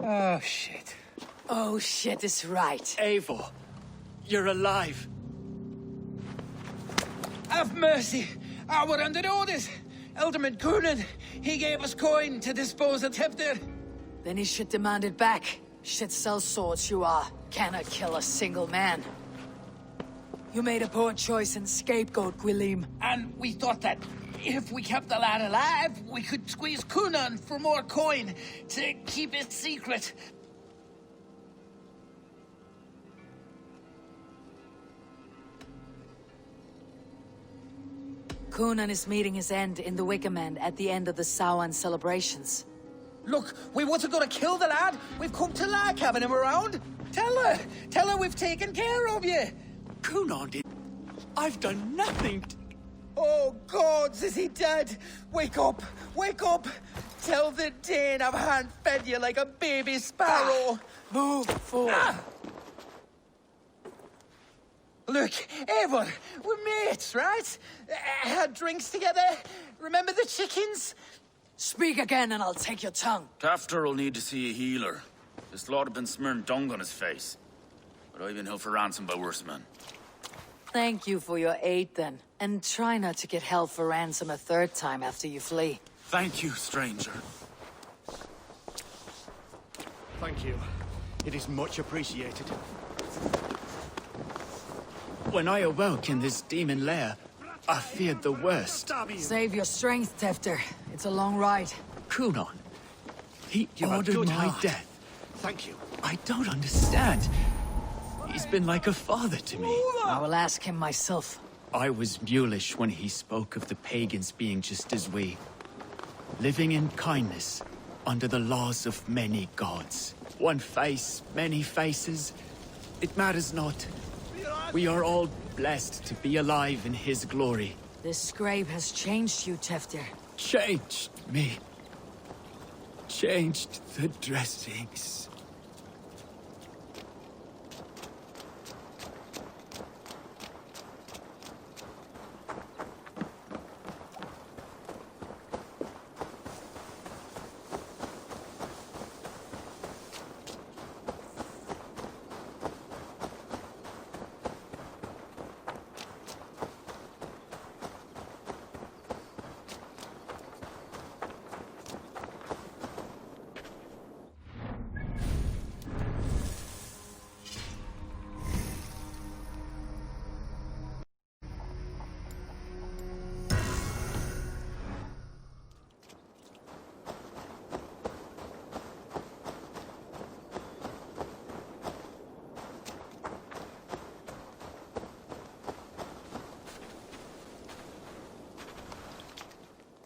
Oh, shit. Oh, shit is right. Eivor, you're alive. Have mercy! We're under orders! Alderman Coonan, he gave us coin to dispose of Tefter. Then he should demand it back. Should sell swords you are. Cannot kill a single man. You made a poor choice in scapegoat, Gwilym. And we thought that if we kept the lad alive, we could squeeze Coonan for more coin to keep it secret. Coonan is meeting his end in the Wicker Man at the end of the Samhain celebrations. Look, we wasn't gonna kill the lad. We've come to like having him around. Tell her we've taken care of you. Coonan did... I've done nothing. Oh, gods, is he dead? Wake up, wake up. Tell the Dane I've hand-fed you like a baby sparrow. Move forward. Look, Eivor, we're mates, right? Had drinks together. Remember the chickens? Speak again and I'll take your tongue. Tafter will need to see a healer. This lord have been smearing dung on his face. But I've been held for ransom by worse men. Thank you for your aid then. And try not to get held for ransom a third time after you flee. Thank you, stranger. Thank you. It is much appreciated. When I awoke in this demon lair, I feared the worst. Save your strength, Tefter. It's a long ride. Coonan, he You have ordered good my heart. death. Thank you. I don't understand. He's been like a father to me. I will ask him myself. I was mulish when he spoke of the pagans being just as we. Living in kindness, under the laws of many gods. One face, many faces. It matters not. We are all blessed to be alive in his glory. This scrape has changed you, Tefter. Changed me. Changed the dressings.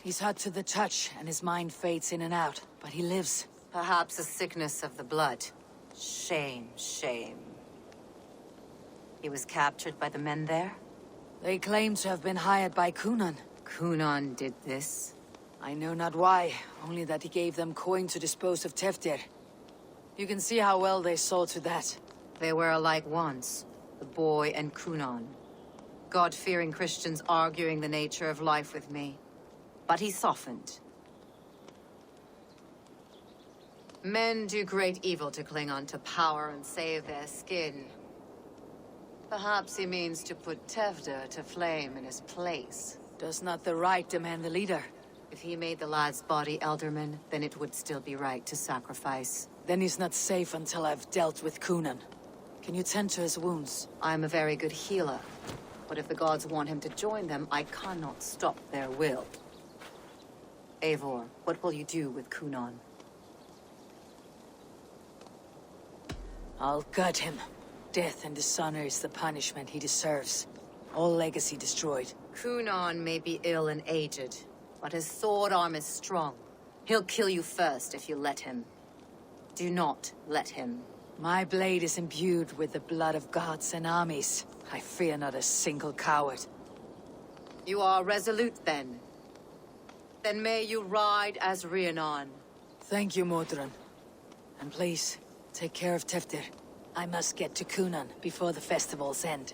He's hot to the touch, and his mind fades in and out, but he lives. Perhaps a sickness of the blood. Shame, shame. He was captured by the men there? They claim to have been hired by Coonan. Coonan did this? I know not why, only that he gave them coin to dispose of Tefter. You can see how well they saw to that. They were alike once, the boy and Coonan. God-fearing Christians arguing the nature of life with me. But he softened. Men do great evil to cling on to power and save their skin. Perhaps he means to put Tefter to flame in his place. Does not the right demand the leader? If he made the lad's body Elderman, then it would still be right to sacrifice. Then he's not safe until I've dealt with Coonan. Can you tend to his wounds? I'm a very good healer. But if the gods want him to join them, I cannot stop their will. Eivor, what will you do with Coonan? I'll gut him. Death and dishonor is the punishment he deserves. All legacy destroyed. Coonan may be ill and aged, but his sword arm is strong. He'll kill you first if you let him. Do not let him. My blade is imbued with the blood of gods and armies. I fear not a single coward. You are resolute, then. Then may you ride as Rhiannon. Thank you, Modron. And please, take care of Tefter. I must get to Coonan before the festivals end.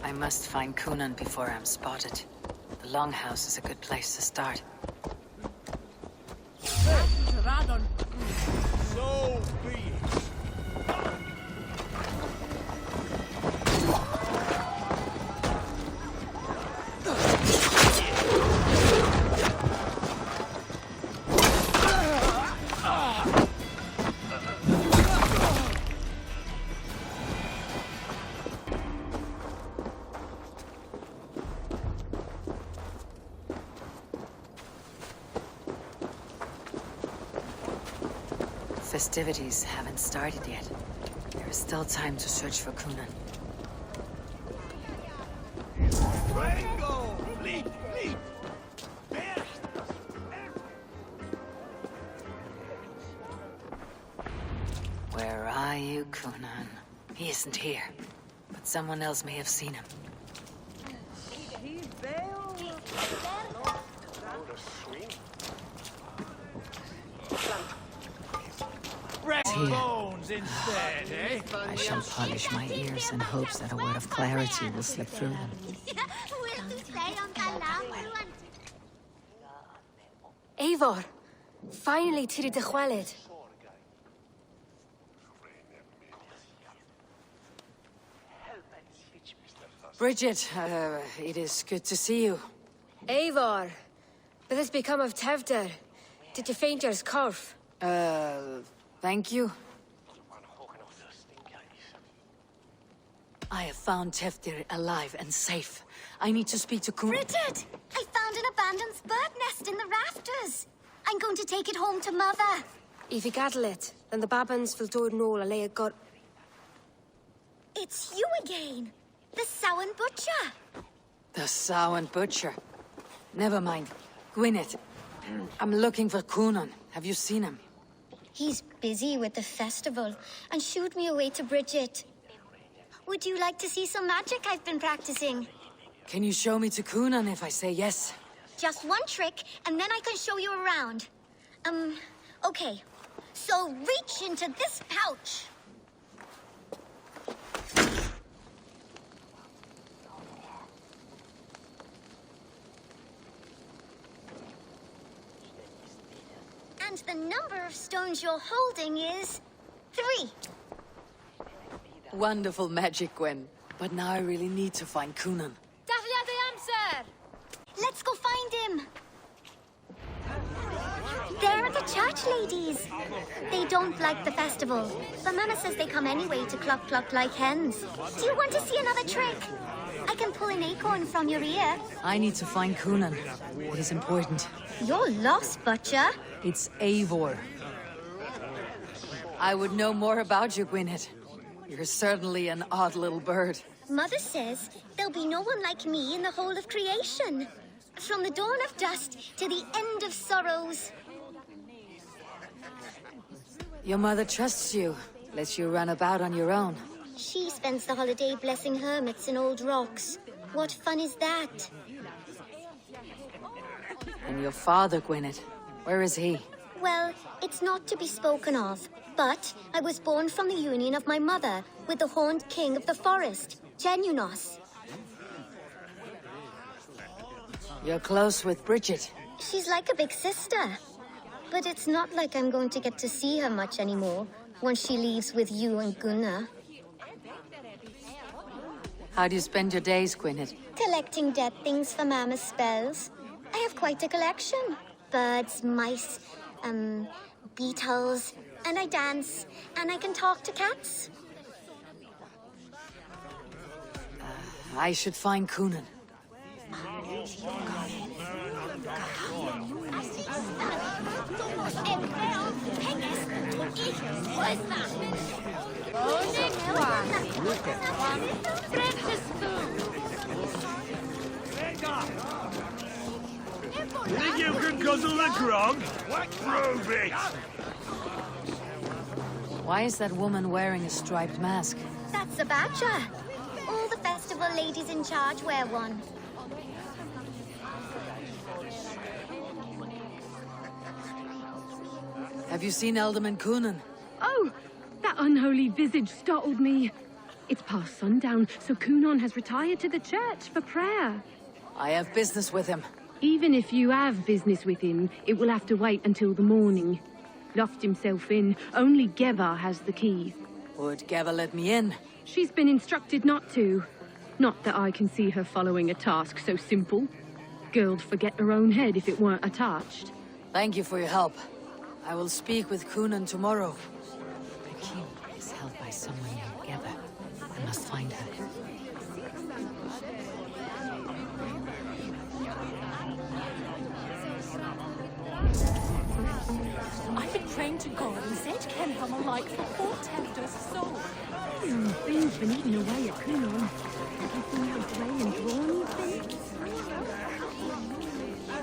I must find Coonan before I'm spotted. The Longhouse is a good place to start. So be it. Festivities haven't started yet. There is still time to search for Coonan. Where are you, Coonan? He isn't here, but someone else may have seen him. Bones instead, eh? I shall polish my ears in hopes that a word of clarity will slip through them. Eivor, finally tiri de chwaled. Bridget, it is good to see you. Eivor, what has become of Tevder? Did you faint your scarf? Thank you. I have found Teftir alive and safe. I need to speak to Coonan. Bridget! I found an abandoned bird nest in the rafters. I'm going to take it home to Mother. If you gather it, then the Babans will do it all a lay got. It's you again. The Samhain butcher. The Samhain butcher. Never mind. Gwyneth, I'm looking for Coonan. Have you seen him? He's busy with the festival and shooed me away to Bridget. Would you like to see some magic I've been practicing? Can you show me to Coonan if I say yes? Just one trick, and then I can show you around. Okay. So reach into this pouch. And the number of stones you're holding is 3. Wonderful magic, Gwen. But now I really need to find Coonan. Dahlia the answer! Let's go find him. There are the church ladies. They don't like the festival, but Mama says they come anyway to cluck cluck like hens. Do you want to see another trick? I can pull an acorn from your ear. I need to find Coonan. It is important. You're lost, Butcher. It's Eivor. I would know more about you, Gwyneth. You're certainly an odd little bird. Mother says there'll be no one like me in the whole of creation. From the dawn of dust to the end of sorrows. Your mother trusts you, lets you run about on your own. She spends the holiday blessing hermits in old rocks. What fun is that? And your father, Gwyneth, where is he? Well, it's not to be spoken of, but I was born from the union of my mother with the horned king of the forest, Genunos. You're close with Bridget. She's like a big sister. But it's not like I'm going to get to see her much anymore once she leaves with you and Gunnar. How do you spend your days, Gwyneth? Collecting dead things for Mama's spells. I have quite a collection. Birds, mice, beetles, and I dance, and I can talk to cats. I should find Coonan. Think you can guzzle the grog? Prove it! Why is that woman wearing a striped mask? That's a badger. All the festival ladies in charge wear one. Have you seen Alderman Coonan? Oh, that unholy visage startled me. It's past sundown, so Kunon has retired to the church for prayer. I have business with him. Even if you have business with him, it will have to wait until the morning. Locked himself in. Only Geva has the keys. Would Geva let me in? She's been instructed not to. Not that I can see her following a task so simple. Girl'd forget her own head if it weren't attached. Thank you for your help. I will speak with Kunon tomorrow. The key is held by someone named Geva. I must find her. I've been praying to God and said Kenhelm alike for Portender's soul. Things been eaten away at Kunon. Everything else grey and drawn, you think?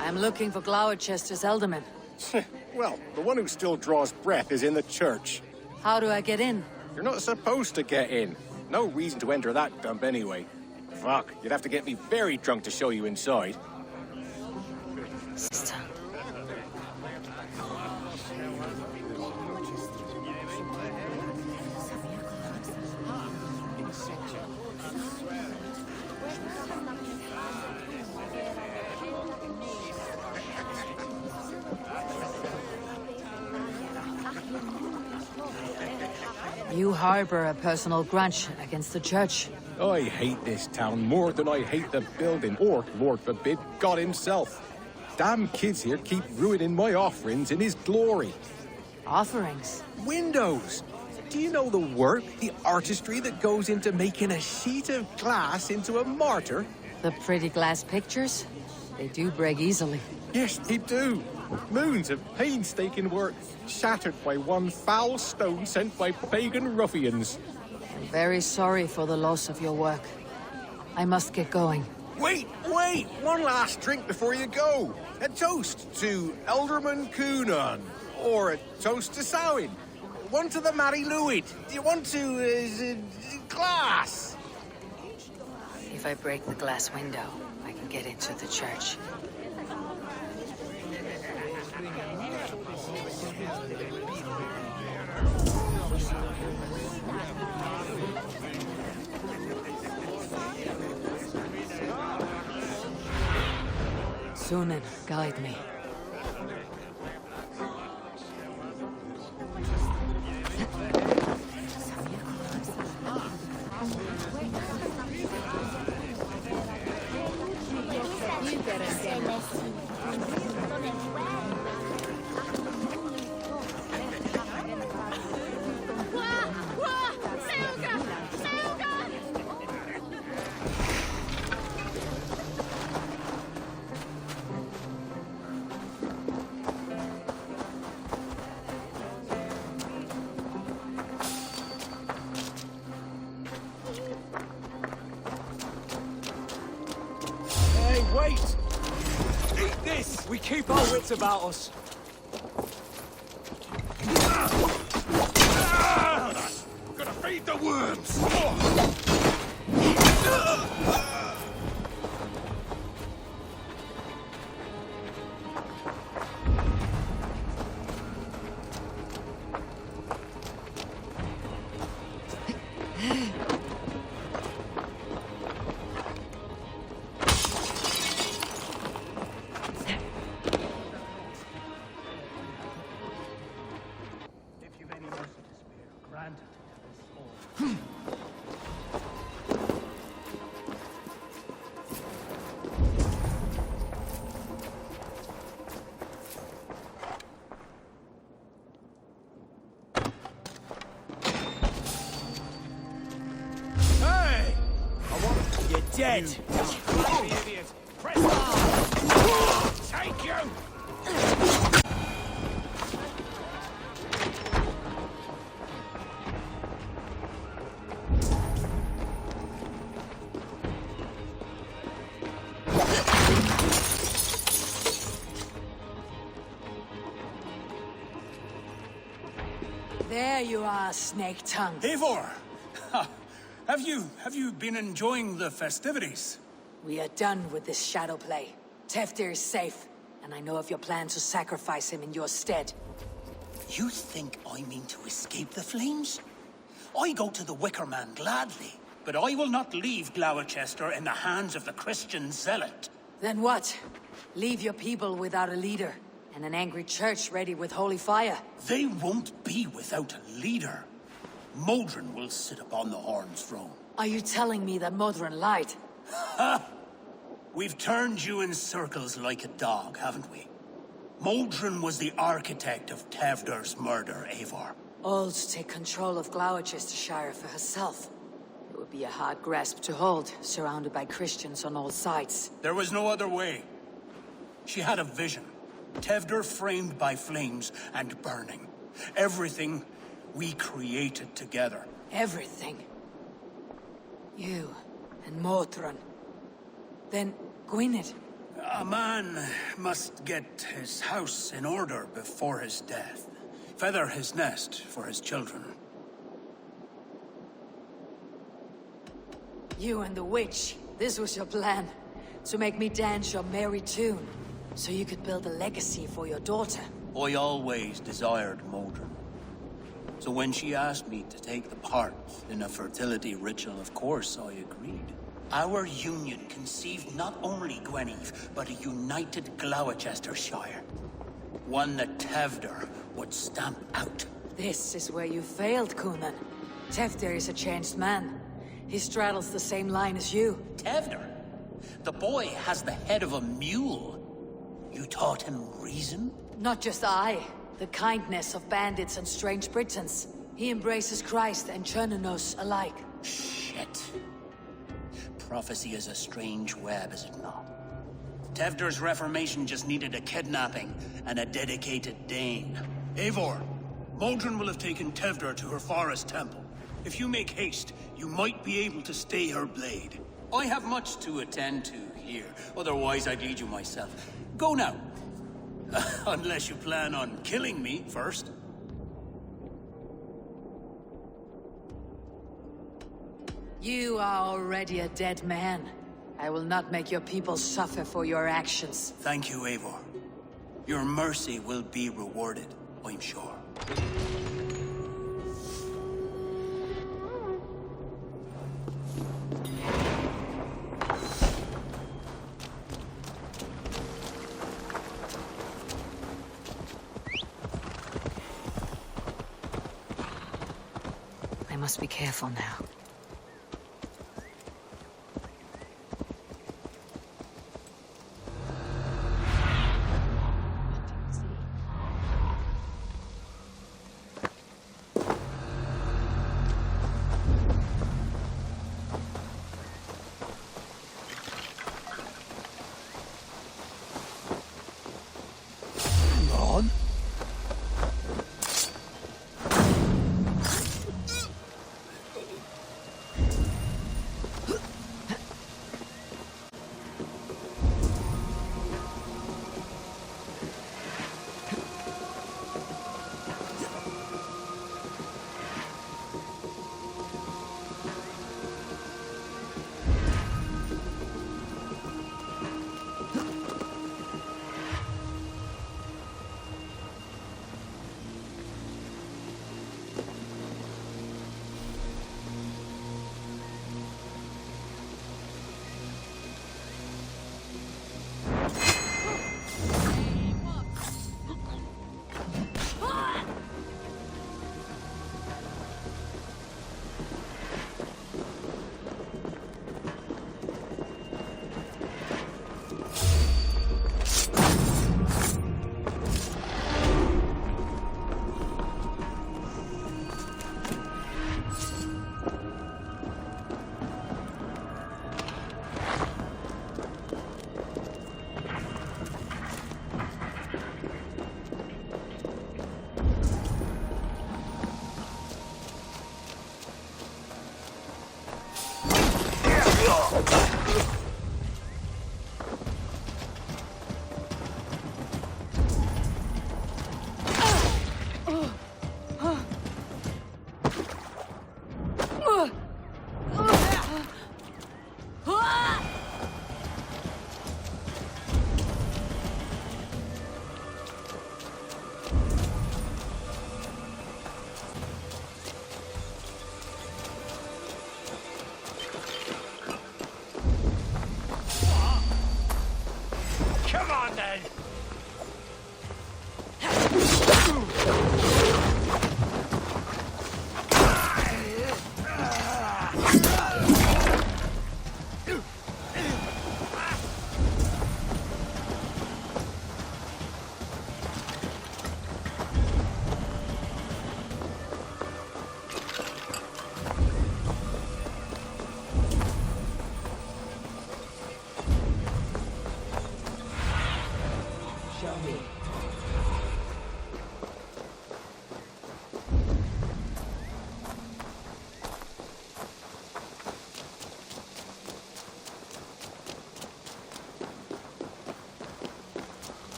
I'm looking for Glowecestre's alderman. Well, the one who still draws breath is in the church. How do I get in? You're not supposed to get in. No reason to enter that dump anyway. Fuck, you'd have to get me very drunk to show you inside. Sister. You harbor a personal grudge against the church. I hate this town more than I hate the building, or, Lord forbid, God himself. Damn kids here keep ruining my offerings in his glory. Offerings? Windows! Do you know the work, the artistry that goes into making a sheet of glass into a martyr? The pretty glass pictures? They do break easily. Yes, they do. Moons of painstaking work, shattered by one foul stone sent by pagan ruffians. I'm very sorry for the loss of your work. I must get going. Wait! One last drink before you go. A toast to Alderman Kunon. Or a toast to Samhain. One to the Mary Louis. Do you want to, glass? If I break the glass window, I can get into the church. Sunan, guide me. Wait! Eat this! We keep our wits about us. Gonna feed the worms! Dead! Idiot! Press on! Take you! There you are, Snake Tongue. Eivor! Have you been enjoying the festivities? We are done with this shadow play. Teftir is safe, and I know of your plan to sacrifice him in your stead. You think I mean to escape the flames? I go to the Wicker Man gladly, but I will not leave Glowecestre in the hands of the Christian zealot. Then what? Leave your people without a leader, and an angry church ready with holy fire. They won't be without a leader. Modron will sit upon the Horn's throne. Are you telling me that Modron lied? Ha! We've turned you in circles like a dog, haven't we? Modron was the architect of Tevder's murder, Eivor. All to take control of Gloucestershire for herself. It would be a hard grasp to hold, surrounded by Christians on all sides. There was no other way. She had a vision. Tevder framed by flames and burning. Everything we created together. Everything? You and Modron. Then Gwynedd. A man must get his house in order before his death. Feather his nest for his children. You and the witch, this was your plan. To make me dance your merry tune. So you could build a legacy for your daughter. I always desired Modron. So when she asked me to take the part in a fertility ritual, of course I agreed. Our union conceived not only Gwynedd, but a united Gloucestershire. One that Tevder would stamp out. This is where you failed, Coonan. Tevder is a changed man. He straddles the same line as you. Tevder? The boy has the head of a mule. You taught him reason? Not just I. The kindness of bandits and strange Britons. He embraces Christ and Chernonos alike. Shit. Prophecy is a strange web, is it not? Tevder's reformation just needed a kidnapping and a dedicated Dane. Eivor, Modron will have taken Tevder to her forest temple. If you make haste, you might be able to stay her blade. I have much to attend to here, otherwise I'd lead you myself. Go now. Unless you plan on killing me first. You are already a dead man. I will not make your people suffer for your actions. Thank you, Eivor. Your mercy will be rewarded, I'm sure. I must be careful now.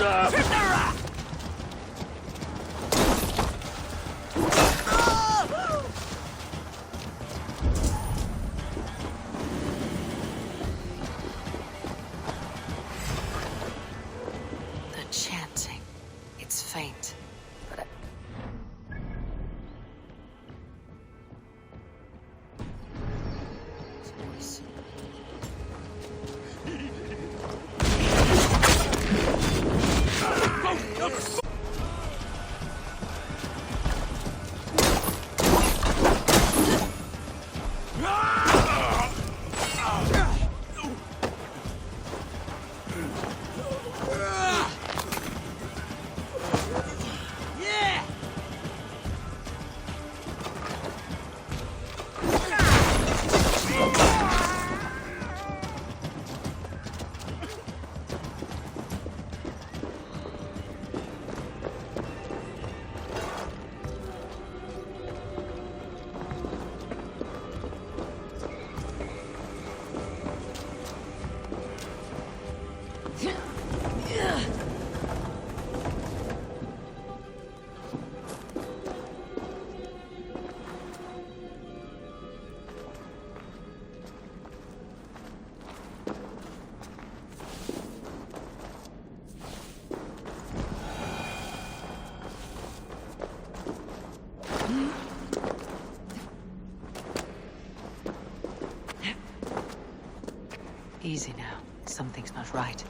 The chanting. It's faint, but voice. Easy now. Something's not right.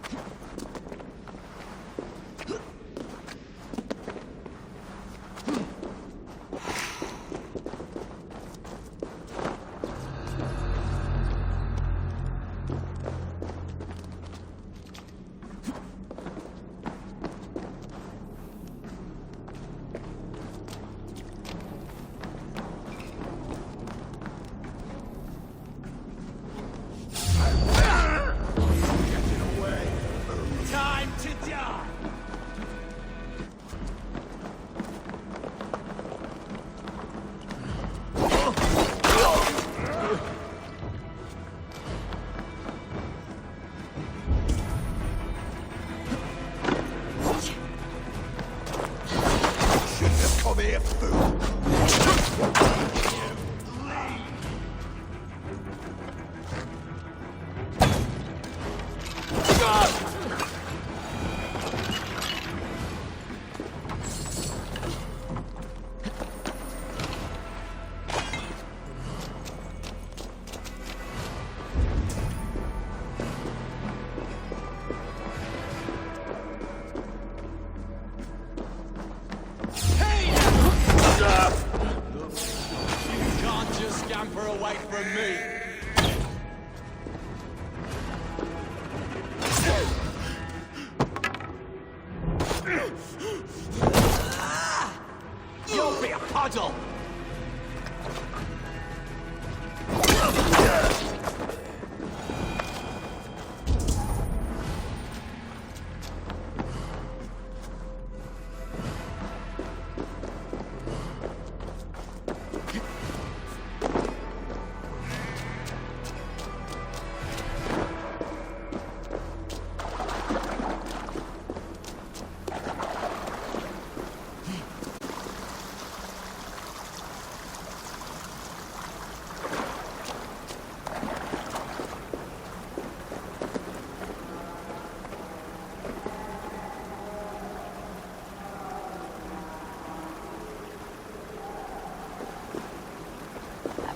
You'll be a puddle!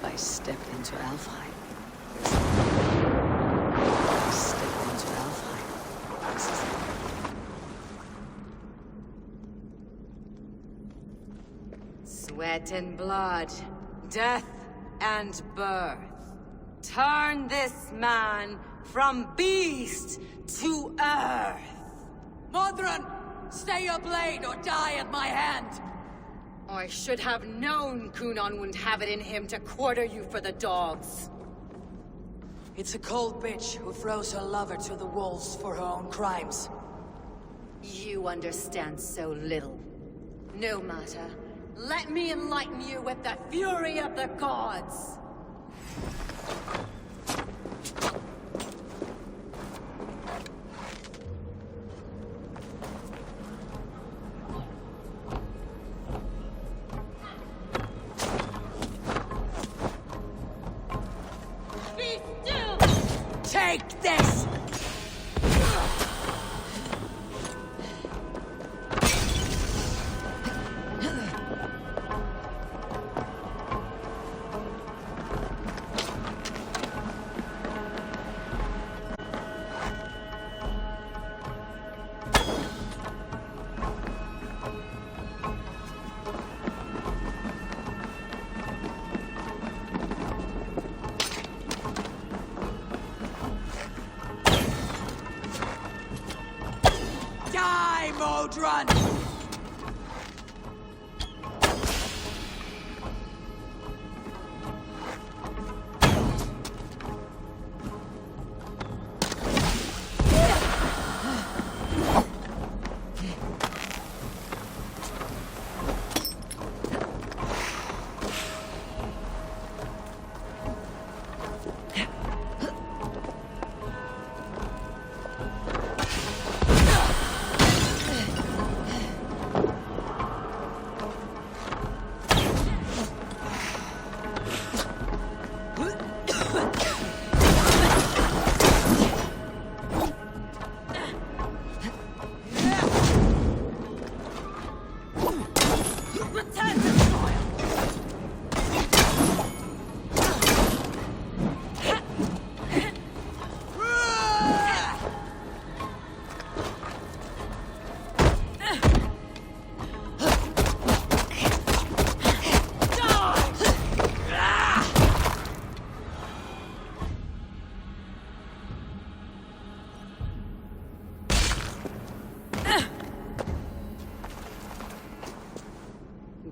I stepped into Alfheim. I stepped into Alfheim. This is it. Sweat and blood, death and birth. Turn this man from beast to earth. Modron, stay your blade or die at my hand. I should have known Kunon wouldn't have it in him to quarter you for the dogs. It's a cold bitch who throws her lover to the wolves for her own crimes. You understand so little. No matter. Let me enlighten you with the fury of the gods! this! Die, Modron!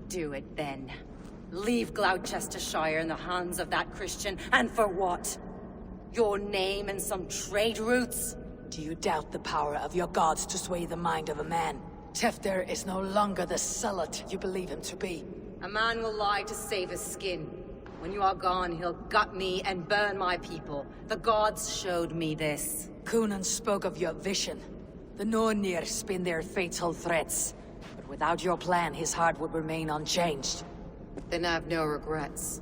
Do it then. Leave Gloucestershire in the hands of that Christian, and for what? Your name and some trade routes? Do you doubt the power of your gods to sway the mind of a man? Tefter is no longer the zealot you believe him to be. A man will lie to save his skin. When you are gone, he'll gut me and burn my people. The gods showed me this. Coonan spoke of your vision. The Nornir spin their fatal threats. But without your plan, his heart would remain unchanged. Then I have no regrets.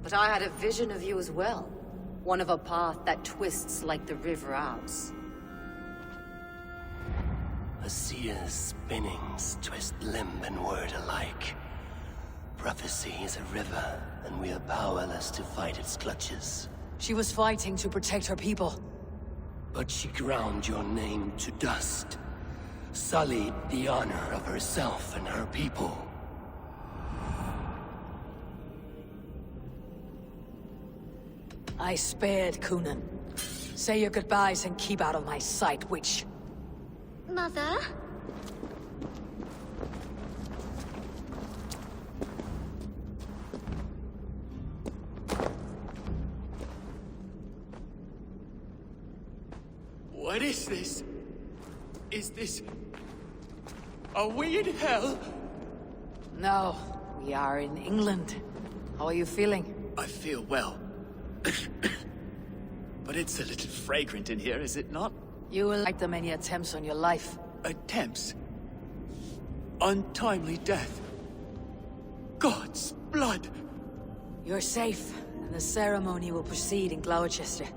But I had a vision of you as well. One of a path that twists like the river Ouse. A seer's spinnings twist limb and word alike. Prophecy is a river, and we are powerless to fight its clutches. She was fighting to protect her people. But she ground your name to dust. Sullied the honor of herself and her people. I spared Coonan. Say your goodbyes and keep out of my sight, witch. Mother? What is this? Is this... are we in hell? No, we are in England. How are you feeling? I feel well. But it's a little fragrant in here, is it not? You will like the many attempts on your life. Attempts? Untimely death? God's blood! You're safe, and the ceremony will proceed in Glowecestre.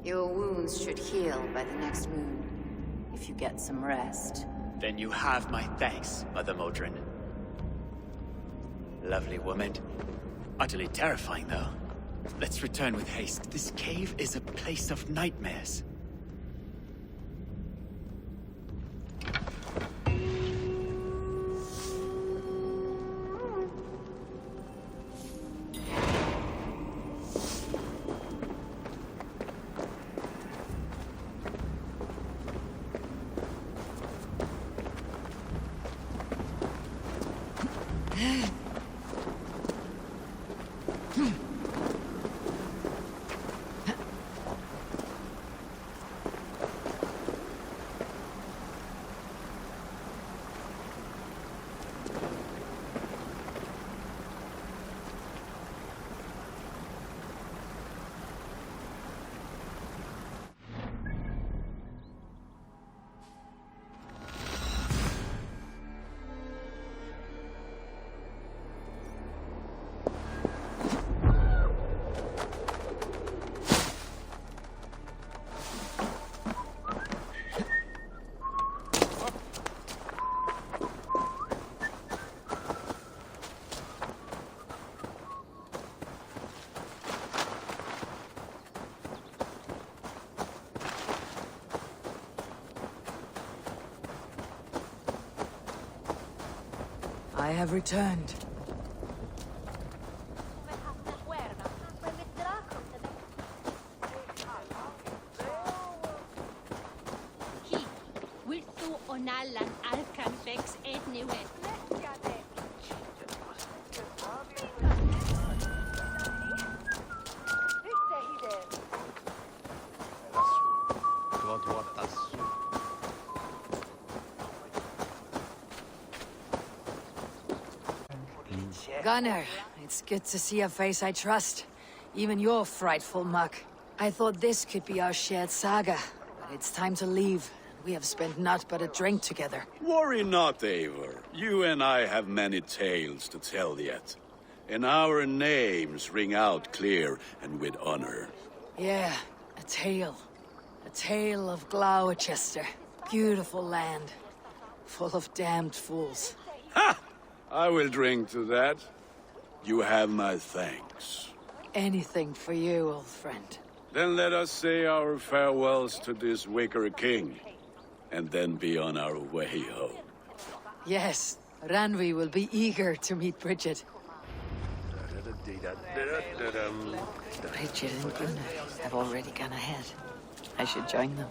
Your wounds should heal by the next moon, if you get some rest. Then you have my thanks, Mother Modron. Lovely woman. Utterly terrifying, though. Let's return with haste. This cave is a place of nightmares. I have returned. Onalan Alcanfex Etniwet. Gunnar, it's good to see a face I trust. Even your frightful muck. I thought this could be our shared saga, but it's time to leave. We have spent naught but a drink together. Worry not, Eivor. You and I have many tales to tell yet. And our names ring out clear and with honor. Yeah, a tale. A tale of Glowecestre. Beautiful land. Full of damned fools. Ha! I will drink to that. You have my thanks. Anything for you, old friend. Then let us say our farewells to this Wicker King. And then be on our way home. Yes, Ranvi will be eager to meet Bridget. Bridget and Gunnar have already gone ahead. I should join them.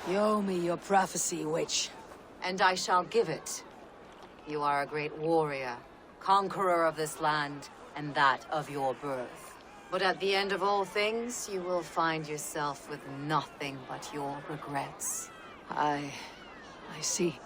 You owe me your prophecy, witch. And I shall give it. You are a great warrior, conqueror of this land, and that of your birth. But at the end of all things, you will find yourself with nothing but your regrets. I see.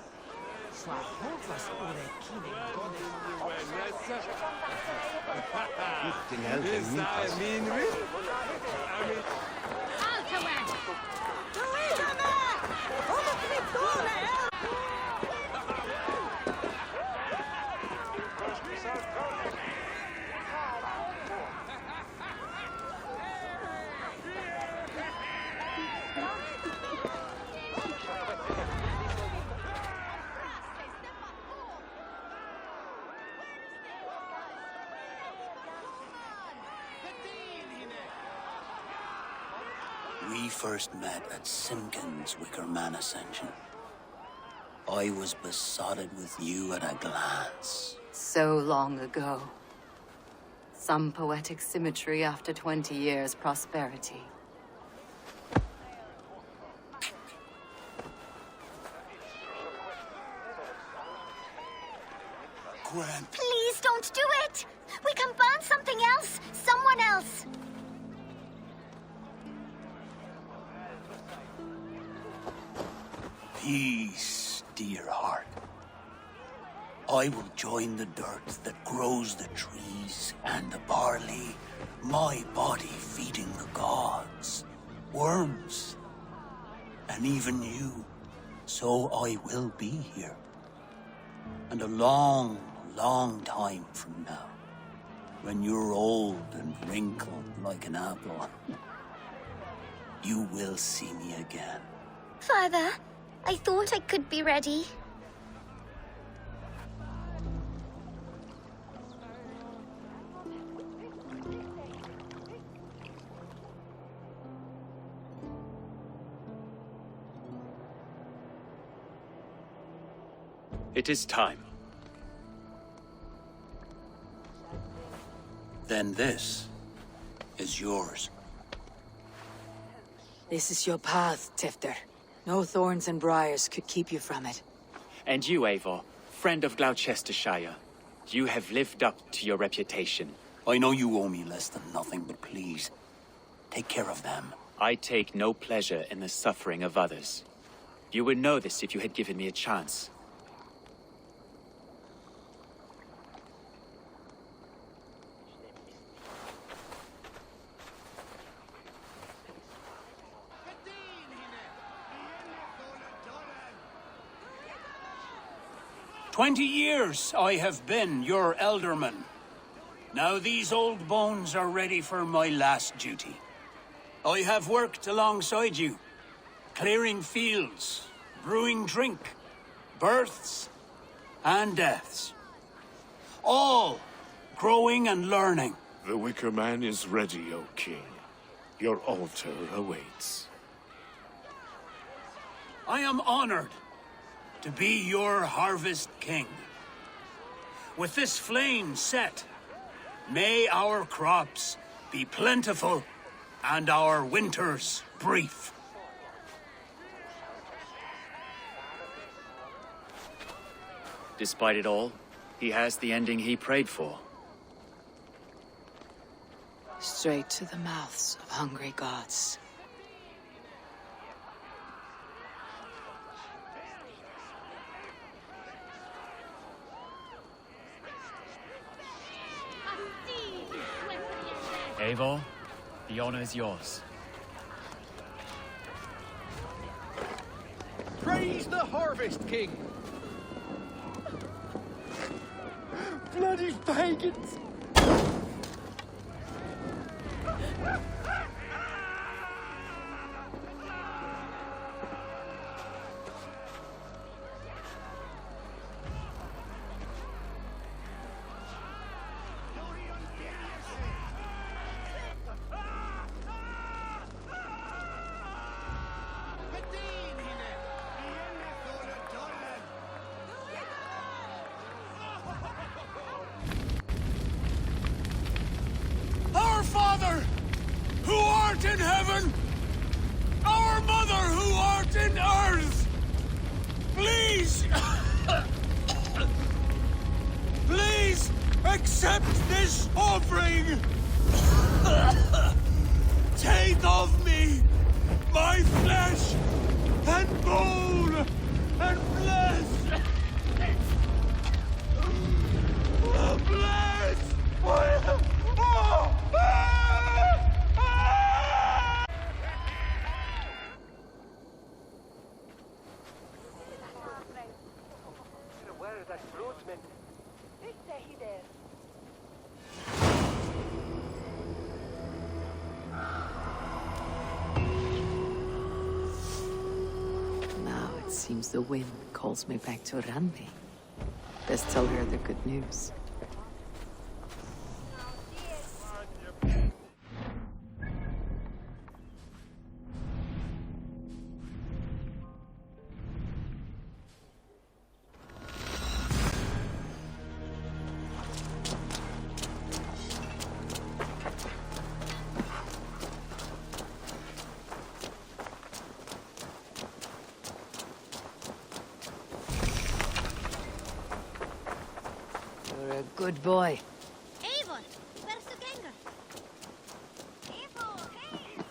We first met at Simkin's Wicker Man ascension. I was besotted with you at a glance. So long ago. Some poetic symmetry after 20 years' prosperity. Gwen. Please don't do it! We can burn something else! Someone else! Peace, dear heart. I will join the dirt that grows the trees and the barley, my body feeding the gods, worms, and even you. So I will be here. And a long, long time from now, when you're old and wrinkled like an apple, you will see me again. Father, I thought I could be ready. It is time. Then this is yours. This is your path, Tifter. No thorns and briars could keep you from it. And you, Eivor, friend of Gloucestershire, you have lived up to your reputation. I know you owe me less than nothing, but please, take care of them. I take no pleasure in the suffering of others. You would know this if you had given me a chance. "20 years I have been your elderman. Now these old bones are ready for my last duty. I have worked alongside you, clearing fields, brewing drink, births and deaths. All growing and learning. The Wicker Man is ready, O King. Your altar awaits. I am honored to be your Harvest King. With this flame set, may our crops be plentiful and our winters brief. Despite it all, he has the ending he prayed for. Straight to the mouths of hungry gods. Eivor, the honor is yours. Praise the Harvest King! Bloody pagans! Our Father, who art in heaven, our Mother, who art in earth, please, please accept this offering. Take of me my flesh and bone and bless. Bless. Now it seems the wind calls me back to Randi. Best tell her the good news. You're a good boy. Eivor, where's the ganger?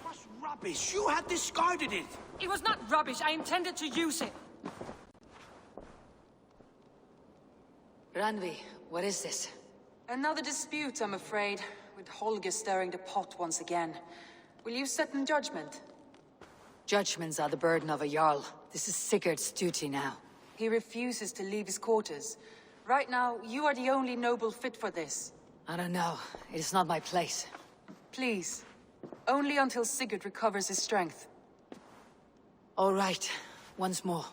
What's rubbish? You had discarded it! It was not rubbish. I intended to use it. Randvi, what is this? Another dispute, I'm afraid, with Holger stirring the pot once again. Will you sit in judgment? Judgments are the burden of a Jarl. This is Sigurd's duty now. He refuses to leave his quarters. Right now, you are the only noble fit for this. I don't know. It is not my place. Please. Only until Sigurd recovers his strength. All right. Once more.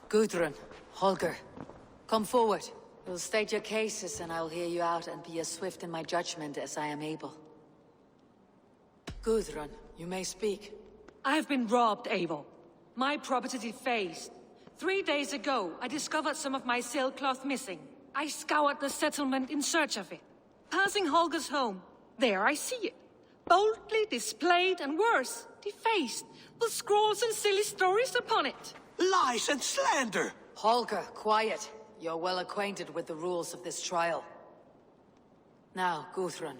Gudrun, Holger, come forward. You'll state your cases and I'll hear you out and be as swift in my judgment as I am able. Gudrun, you may speak. I have been robbed, Eivor. My property defaced. 3 days ago, I discovered some of my sailcloth missing. I scoured the settlement in search of it. Passing Holger's home, there I see it. Boldly displayed and worse, defaced, with scrolls and silly stories upon it. Lies and slander! Holger, quiet. You're well acquainted with the rules of this trial. Now, Gudrun,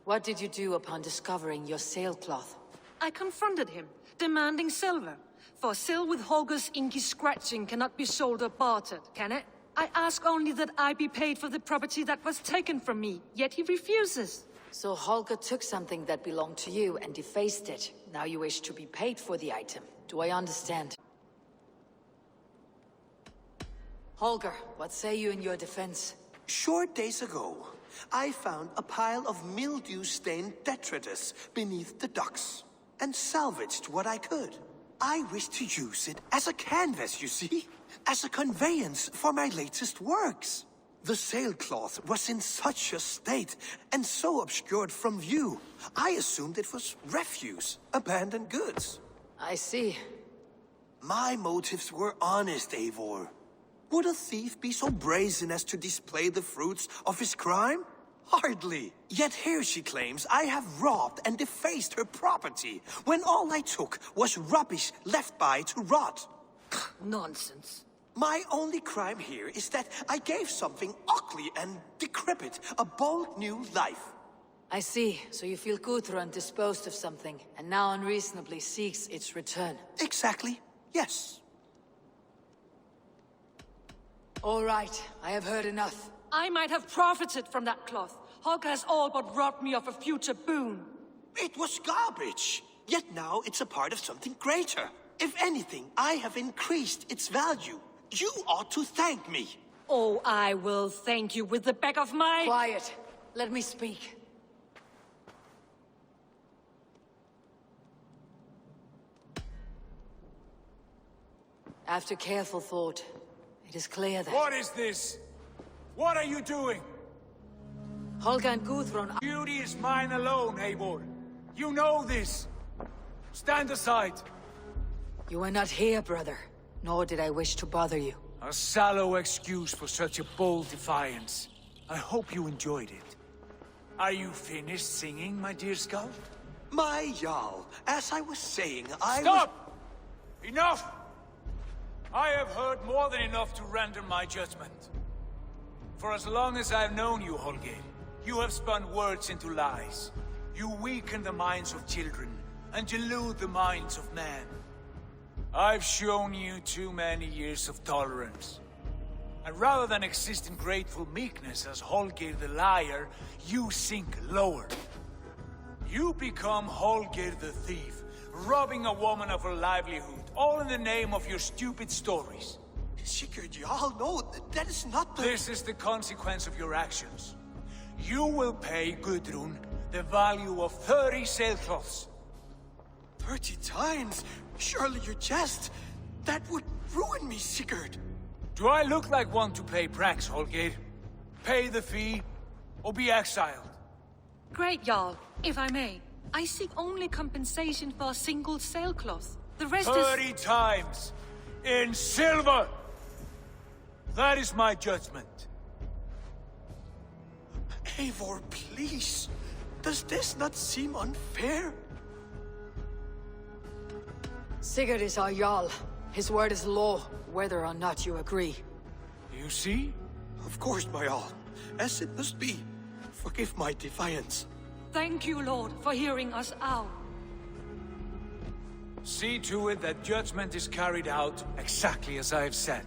what did you do upon discovering your sailcloth? I confronted him, demanding silver. For sil with Holger's inky scratching cannot be sold or bartered, can it? I ask only that I be paid for the property that was taken from me, yet he refuses. So Holger took something that belonged to you and defaced it. Now you wish to be paid for the item. Do I understand? Holger, what say you in your defense? Short days ago, I found a pile of mildew-stained detritus beneath the docks, and salvaged what I could. I wish to use it as a canvas, you see? As a conveyance for my latest works. The sailcloth was in such a state, and so obscured from view. I assumed it was refuse, abandoned goods. I see. My motives were honest, Eivor. Would a thief be so brazen as to display the fruits of his crime? Hardly. Yet here she claims I have robbed and defaced her property, when all I took was rubbish left by to rot. Nonsense. My only crime here is that I gave something ugly and decrepit a bold new life. I see. So you feel Gudrun disposed of something, and now unreasonably seeks its return. Exactly. Yes. All right. I have heard enough. I might have profited from that cloth. Holger has all but robbed me of a future boon. It was garbage. Yet now it's a part of something greater. If anything, I have increased its value. You ought to thank me. Oh, I will thank you with the back of my... Quiet. Let me speak. After careful thought, it is clear that... What is this? What are you doing? Holger and Gudrun... Duty is mine alone, Eivor. You know this. Stand aside. You were not here, brother. Nor did I wish to bother you. A sallow excuse for such a bold defiance. I hope you enjoyed it. Are you finished singing, my dear Skull? My Jarl, as I was saying, Stop! Enough! I have heard more than enough to render my judgment. For as long as I've known you, Holger, you have spun words into lies. You weaken the minds of children, and delude the minds of men. I've shown you too many years of tolerance. And rather than exist in grateful meekness as Holger the liar, you sink lower. You become Holger the thief, robbing a woman of her livelihood, all in the name of your stupid stories. Sigurd, Jarl, no, that is not the... This is the consequence of your actions. You will pay Gudrun the value of 30 sailcloths. 30 times? Surely you jest. That would ruin me, Sigurd. Do I look like one to play pranks, Holger? Pay the fee, or be exiled. Great, Jarl. If I may, I seek only compensation for a single sailcloth. The rest 30 times! In silver! That is my judgment. Eivor, please. Does this not seem unfair? Sigurd is our Jarl. His word is law, whether or not you agree. You see? Of course, my Jarl. As it must be. Forgive my defiance. Thank you, Lord, for hearing us out. See to it that judgment is carried out exactly as I have said.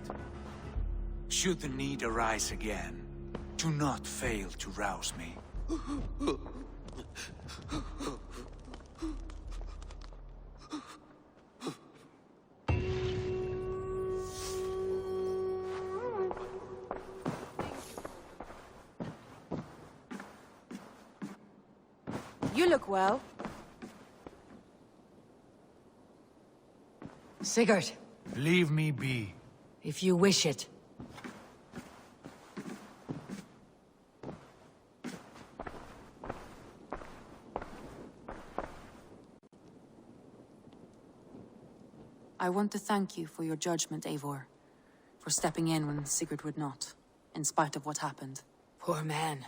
Should the need arise again, do not fail to rouse me. You look well. Sigurd. Leave me be. If you wish it. I want to thank you for your judgment, Eivor. For stepping in when Sigurd would not, in spite of what happened. Poor man.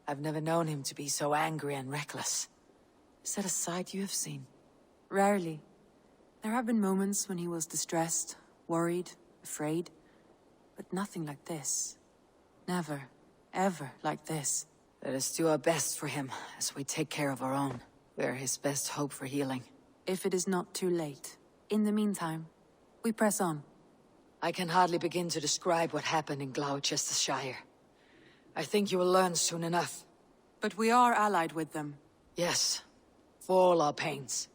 I've never known him to be so angry and reckless. Is that a side you have seen? Rarely. There have been moments when he was distressed, worried, afraid. But nothing like this. Never, ever like this. Let us do our best for him, as we take care of our own. We are his best hope for healing. If it is not too late. In the meantime, we press on. I can hardly begin to describe what happened in Gloucestershire. I think you will learn soon enough. But we are allied with them. Yes, for all our pains.